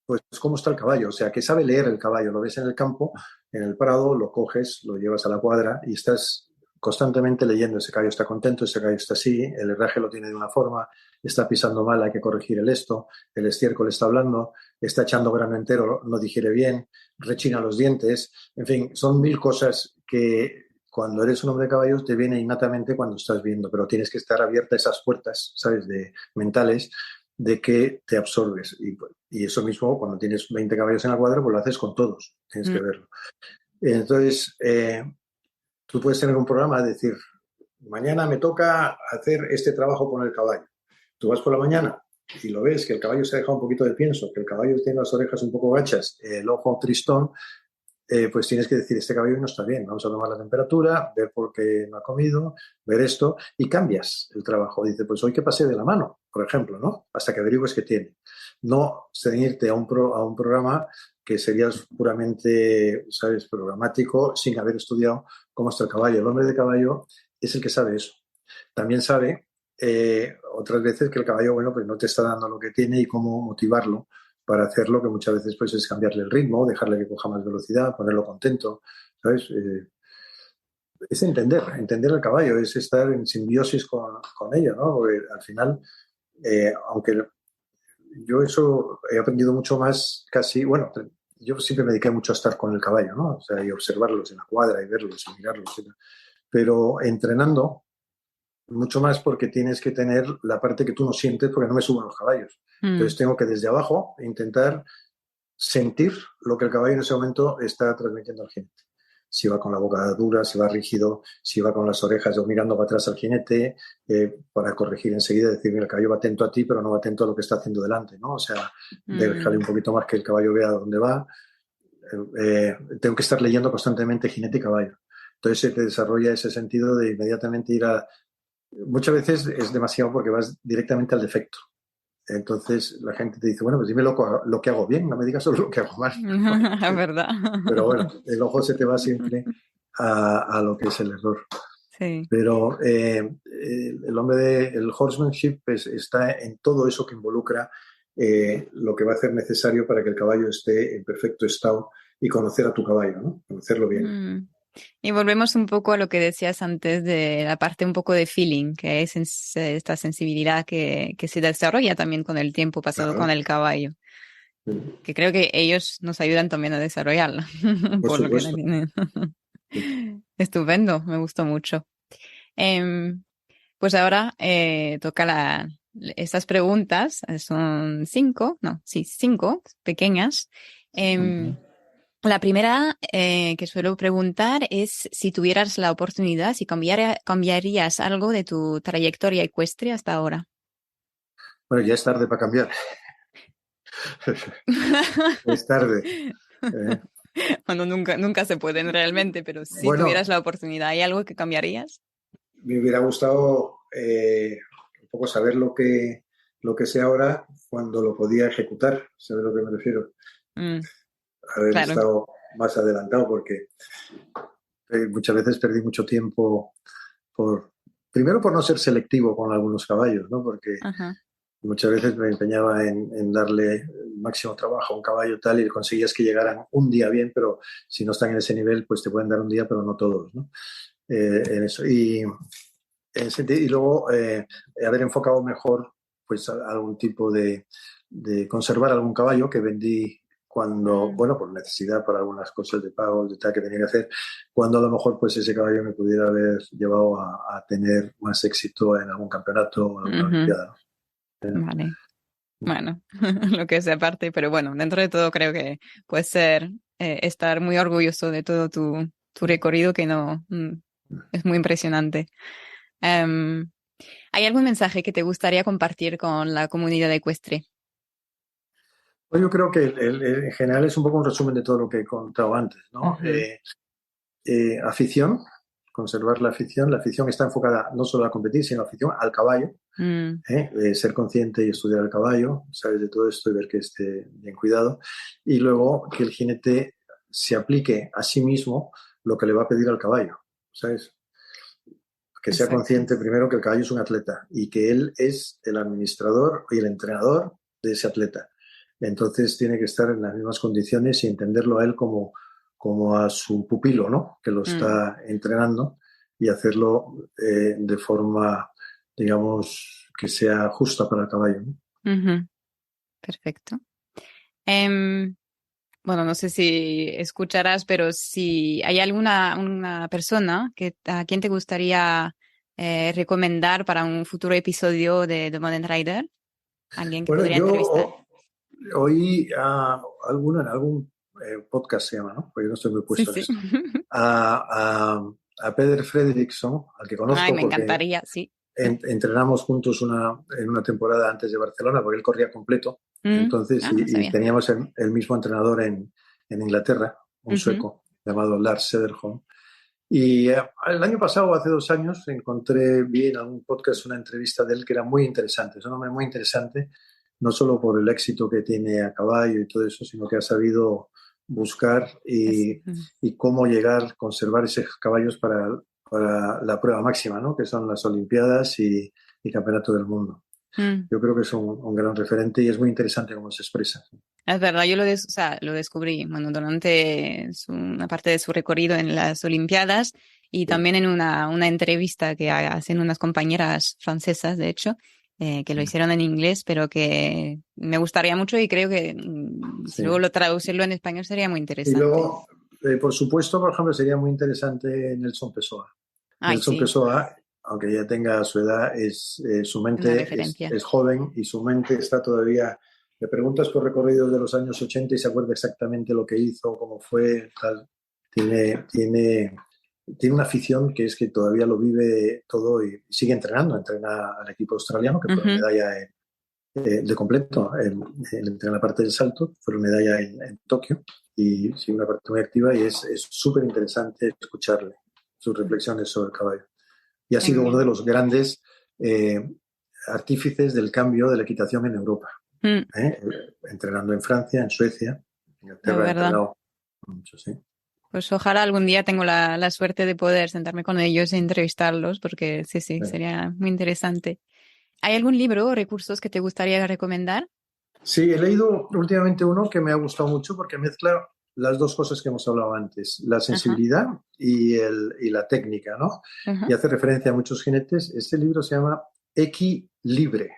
pues, cómo está el caballo, o sea, que sabe leer el caballo, lo ves en el campo, en el prado, lo coges, lo llevas a la cuadra y estás constantemente leyendo, ese caballo está contento, ese caballo está así, el herraje lo tiene de una forma, está pisando mal, hay que corregir el estiércol está hablando, está echando grano entero, no digiere bien, rechina los dientes, en fin, son mil cosas que cuando eres un hombre de caballos te viene innatamente cuando estás viendo, pero tienes que estar abierta a esas puertas, ¿sabes?, mentales, de que te absorbes. Y eso mismo, cuando tienes 20 caballos en la cuadra, pues lo haces con todos, tienes que mm, verlo. Entonces, tú puedes tener un programa de decir, mañana me toca hacer este trabajo con el caballo. Tú vas por la mañana y lo ves, que el caballo se ha dejado un poquito de pienso, que el caballo tiene las orejas un poco gachas, el ojo tristón, pues tienes que decir, este caballo no está bien, vamos a tomar la temperatura, ver por qué no ha comido, ver esto, y cambias el trabajo. Dice, pues hoy que pasé de la mano, por ejemplo, ¿no? Hasta que averigües qué tiene. No ceñirte a un programa que sería puramente, ¿sabes?, programático, sin haber estudiado cómo está el caballo. El hombre de caballo es el que sabe eso. También sabe otras veces que el caballo, bueno, pues no te está dando lo que tiene y cómo motivarlo para hacerlo, que muchas veces pues es cambiarle el ritmo, dejarle que coja más velocidad, ponerlo contento, ¿sabes? Es entender el caballo, es estar en simbiosis con ello, ¿no? Porque al final, aunque yo eso he aprendido mucho más casi, bueno, yo siempre me dediqué mucho a estar con el caballo, ¿no? O sea, y observarlos en la cuadra y verlos y mirarlos, pero entrenando mucho más porque tienes que tener la parte que tú no sientes porque no me suben los caballos. mm. Entonces tengo que desde abajo intentar sentir lo que el caballo en ese momento está transmitiendo al jinete. si va con la boca dura, si va rígido, si va con las orejas o mirando para atrás al jinete, para corregir enseguida, decir, mira, el caballo va atento a ti, pero no va atento a lo que está haciendo delante, ¿no? O sea, dejarle un poquito más que el caballo vea dónde va. Tengo que estar leyendo constantemente jinete y caballo. Entonces se te desarrolla ese sentido de inmediatamente ir a... Muchas veces es demasiado porque vas directamente al defecto. Entonces la gente te dice, bueno, pues dime lo que hago bien, no me digas solo lo que hago mal. Es verdad. Pero bueno, el ojo se te va siempre a lo que es el error. Sí. Pero el hombre del horsemanship pues, está en todo eso que involucra lo que va a hacer necesario para que el caballo esté en perfecto estado y conocer a tu caballo, ¿no? Conocerlo bien. Y volvemos un poco a lo que decías antes de la parte un poco de feeling, que es esta sensibilidad que se desarrolla también con el tiempo pasado con Claro. el caballo, que creo que ellos nos ayudan también a desarrollarla, Por por lo que la supuesto. tienen. Sí. Estupendo, me gustó mucho. Em, pues ahora toca estas preguntas, son cinco, no, sí, cinco pequeñas. Em, la primera que suelo preguntar es si tuvieras la oportunidad, si cambiarías algo de tu trayectoria ecuestre hasta ahora. Bueno, ya es tarde para cambiar. Es tarde. ¿Eh? Bueno, nunca se pueden realmente, pero si tuvieras Bueno, la oportunidad, ¿hay algo que cambiarías? me hubiera gustado un poco saber lo que sé ahora cuando lo podía ejecutar. ¿Sabes a lo que me refiero? Mm, Haber claro. estado más adelantado porque muchas veces perdí mucho tiempo primero por no ser selectivo con algunos caballos, ¿no? Porque Ajá. muchas veces me empeñaba en darle el máximo trabajo a un caballo tal y conseguías que llegaran un día bien, pero si no están en ese nivel, pues te pueden dar un día, pero no todos, ¿no? En eso. Y luego haber enfocado mejor pues algún tipo de conservar algún caballo que vendí cuando, Mm, bueno, por necesidad, para algunas cosas de pago, de tal que tenía que hacer, cuando a lo mejor pues ese caballo me pudiera haber llevado a tener más éxito en algún campeonato o en alguna ujú. olimpiada. Vale. Bueno, lo que sea aparte, pero bueno, dentro de todo creo que puede ser estar muy orgulloso de todo tu recorrido que no es muy impresionante. Em, ¿Hay algún mensaje que te gustaría compartir con la comunidad ecuestre? Pues yo creo que en general es un poco un resumen de todo lo que he contado antes, ¿no? Ujú, Afición, conservar la afición. La afición está enfocada no solo a competir, sino afición al caballo. mm, Ser consciente y estudiar el caballo, sabes de todo esto y ver que esté bien cuidado. Y luego que el jinete se aplique a sí mismo lo que le va a pedir al caballo, ¿sabes? Que sea exacto. consciente primero que el caballo es un atleta y que él es el administrador y el entrenador de ese atleta. Entonces tiene que estar en las mismas condiciones y entenderlo a él como a su pupilo, ¿no? Que lo Mm, está entrenando y hacerlo de forma, digamos, que sea justa para el caballo, ¿no? ujú, perfecto. Em, bueno, no sé si escucharás, pero si hay alguna una persona a quien te gustaría recomendar para un futuro episodio de The Modern Rider, alguien que Bueno, podría entrevistar. oí a alguno en algún podcast se llama, ¿no? Porque yo no estoy muy Sí, puesto en sí. esto. A Peder Fredriksson, al que Ay, conozco me porque encantaría, sí. entrenamos juntos en una temporada antes de Barcelona, porque él corría completo. Entonces, Ah, no y sabía. teníamos el mismo entrenador en Inglaterra, un Ujú. sueco llamado Lars Sederholm. Y el año pasado, hace 2 años, vi en algún podcast una entrevista de él que era muy interesante. Es un hombre muy interesante, no solo por el éxito que tiene a caballo y todo eso, sino que ha sabido buscar y cómo llegar, conservar esos caballos para la prueba máxima, ¿no? Que son las Olimpiadas y Campeonato del Mundo. Mm. Yo creo que es un gran referente y es muy interesante cómo se expresa. Es verdad, yo o sea, lo descubrí, bueno, durante una parte de su recorrido en las Olimpiadas y Sí, también en una entrevista que hacen unas compañeras francesas, de hecho, que lo hicieron en inglés, pero que me gustaría mucho y creo que si luego sí. lo traducirlo en español sería muy Y interesante. luego, por supuesto, por ejemplo, sería muy interesante Nelson Pessoa. Ay, Nelson sí, Pessoa, aunque ya tenga su edad, su una mente referencia. es joven y su mente está todavía... Le preguntas por recorridos de los años 80 y se acuerda exactamente lo que hizo, cómo fue, tal. tiene una afición que es que todavía lo vive todo y sigue entrenando. Entrena al equipo australiano, que fue medalla de completo, entrena la parte del salto, fue medalla en Tokio, y sí, una parte muy activa, y es súper interesante escucharle sus reflexiones sobre el caballo. Y ha sido uno de los grandes artífices del cambio de la equitación en Europa. Entrenando en Francia, en Suecia, en Inglaterra, ha entrenado mucho, sí. Pues ojalá algún día tengo la suerte de poder sentarme con ellos e entrevistarlos, porque sí, sería muy interesante. ¿Hay algún libro o recursos que te gustaría recomendar? Sí, he leído últimamente uno que me ha gustado mucho porque mezcla las dos cosas que hemos hablado antes, la sensibilidad y la técnica, ¿no? Y hace referencia a muchos jinetes. Este libro se llama Equilibre.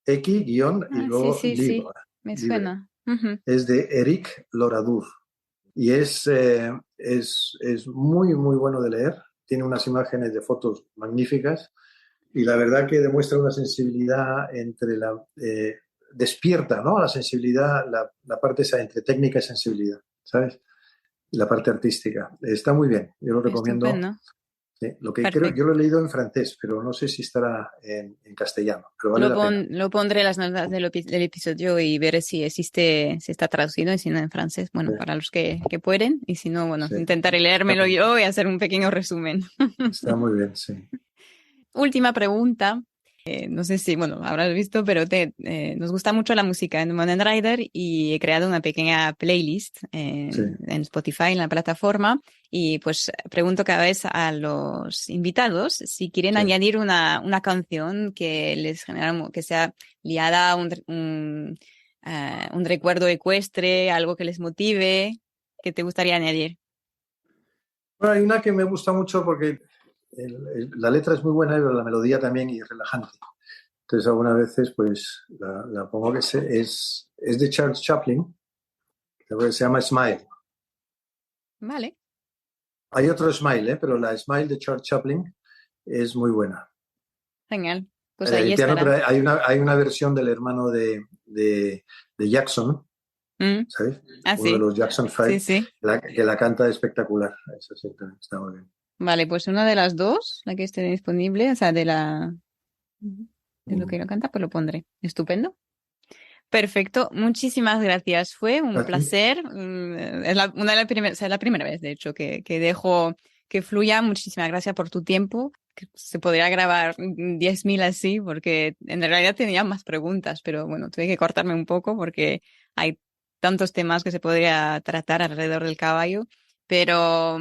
Y luego sí, libro. Me suena. Es de Eric Loradur. Y es muy, muy bueno de leer. Tiene unas imágenes de fotos magníficas. Y la verdad que demuestra una sensibilidad entre despierta, ¿no? La sensibilidad, la parte esa entre técnica y sensibilidad, ¿sabes? Y la parte artística. Está muy bien, yo lo recomiendo. Estupendo. Sí, lo que creo, yo lo he leído en francés, pero no sé si estará en castellano. Pero vale la pena. Lo pondré en las notas del episodio y veré si está traducido, y si no en francés, bueno, para los que pueden, y si no, bueno, intentaré leérmelo yo y hacer un pequeño resumen. Está muy bien, sí. Última pregunta. No sé si, bueno, habrás visto, pero nos gusta mucho la música en Modern Rider, y he creado una pequeña playlist en Spotify, en la plataforma, y pues pregunto cada vez a los invitados si quieren añadir una canción que les genera, que sea liada a un recuerdo ecuestre, algo que les motive, que te gustaría añadir. Bueno, hay una que me gusta mucho porque la letra es muy buena, pero la melodía también, y relajante. Entonces, algunas veces pues la pongo, que es de Charles Chaplin, que se llama Smile. Vale. Hay otro Smile, pero la Smile de Charles Chaplin es muy buena. Genial. Pues ahí piano, pero hay una versión del hermano de Jackson, ¿sabes? Uno de los Jackson 5, que la canta espectacular. Eso sí, está muy bien. Vale, pues una de las dos, la que esté disponible, o sea, de lo que lo canta, pues lo pondré. Estupendo. Perfecto, muchísimas gracias. Fue un placer. Es la primera vez, de hecho, que dejo que fluya. Muchísimas gracias por tu tiempo. Se podría grabar 10.000 así, porque en realidad tenía más preguntas, pero bueno, tuve que cortarme un poco porque hay tantos temas que se podría tratar alrededor del caballo, pero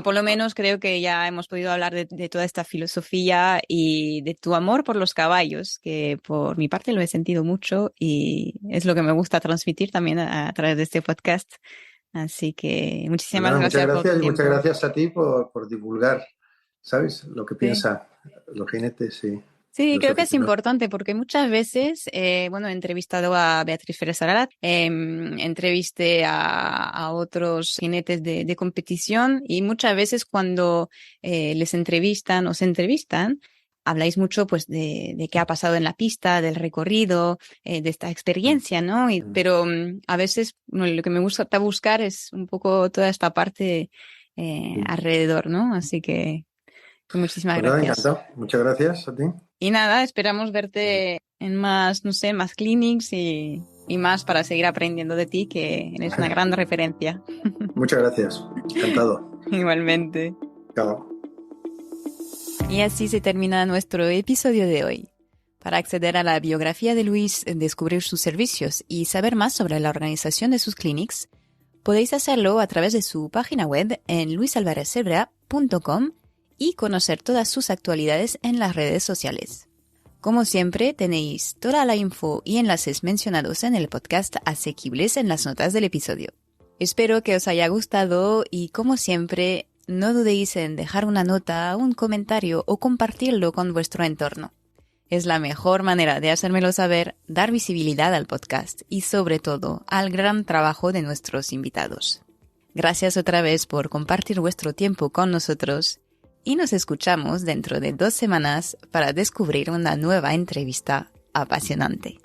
por lo menos creo que ya hemos podido hablar de toda esta filosofía y de tu amor por los caballos, que por mi parte lo he sentido mucho y es lo que me gusta transmitir también a través de este podcast. Así que muchísimas gracias por tu tiempo. Muchas gracias a ti por divulgar, ¿sabes? Lo que piensa los jinetes, sí. Sí, creo que es importante porque muchas veces, he entrevistado a Beatriz Férez Ararat, entrevisté a otros jinetes de competición, y muchas veces cuando les entrevistan o se entrevistan, habláis mucho pues de qué ha pasado en la pista, del recorrido, de esta experiencia, ¿no? Pero a veces lo que me gusta buscar es un poco toda esta parte alrededor, ¿no? Así que muchísimas gracias. Encantado. Muchas gracias a ti. Y nada, esperamos verte en más clinics y más, para seguir aprendiendo de ti, que eres una gran referencia. Muchas gracias. Encantado. Igualmente. Chao. Y así se termina nuestro episodio de hoy. Para acceder a la biografía de Luis, descubrir sus servicios y saber más sobre la organización de sus clinics, podéis hacerlo a través de su página web en luisalvarezcebra.com y conocer todas sus actualidades en las redes sociales. Como siempre, tenéis toda la info y enlaces mencionados en el podcast asequibles en las notas del episodio. Espero que os haya gustado y, como siempre, no dudéis en dejar una nota, un comentario o compartirlo con vuestro entorno. Es la mejor manera de hacérmelo saber, dar visibilidad al podcast y, sobre todo, al gran trabajo de nuestros invitados. Gracias otra vez por compartir vuestro tiempo con nosotros. Y nos escuchamos dentro de 2 semanas para descubrir una nueva entrevista apasionante.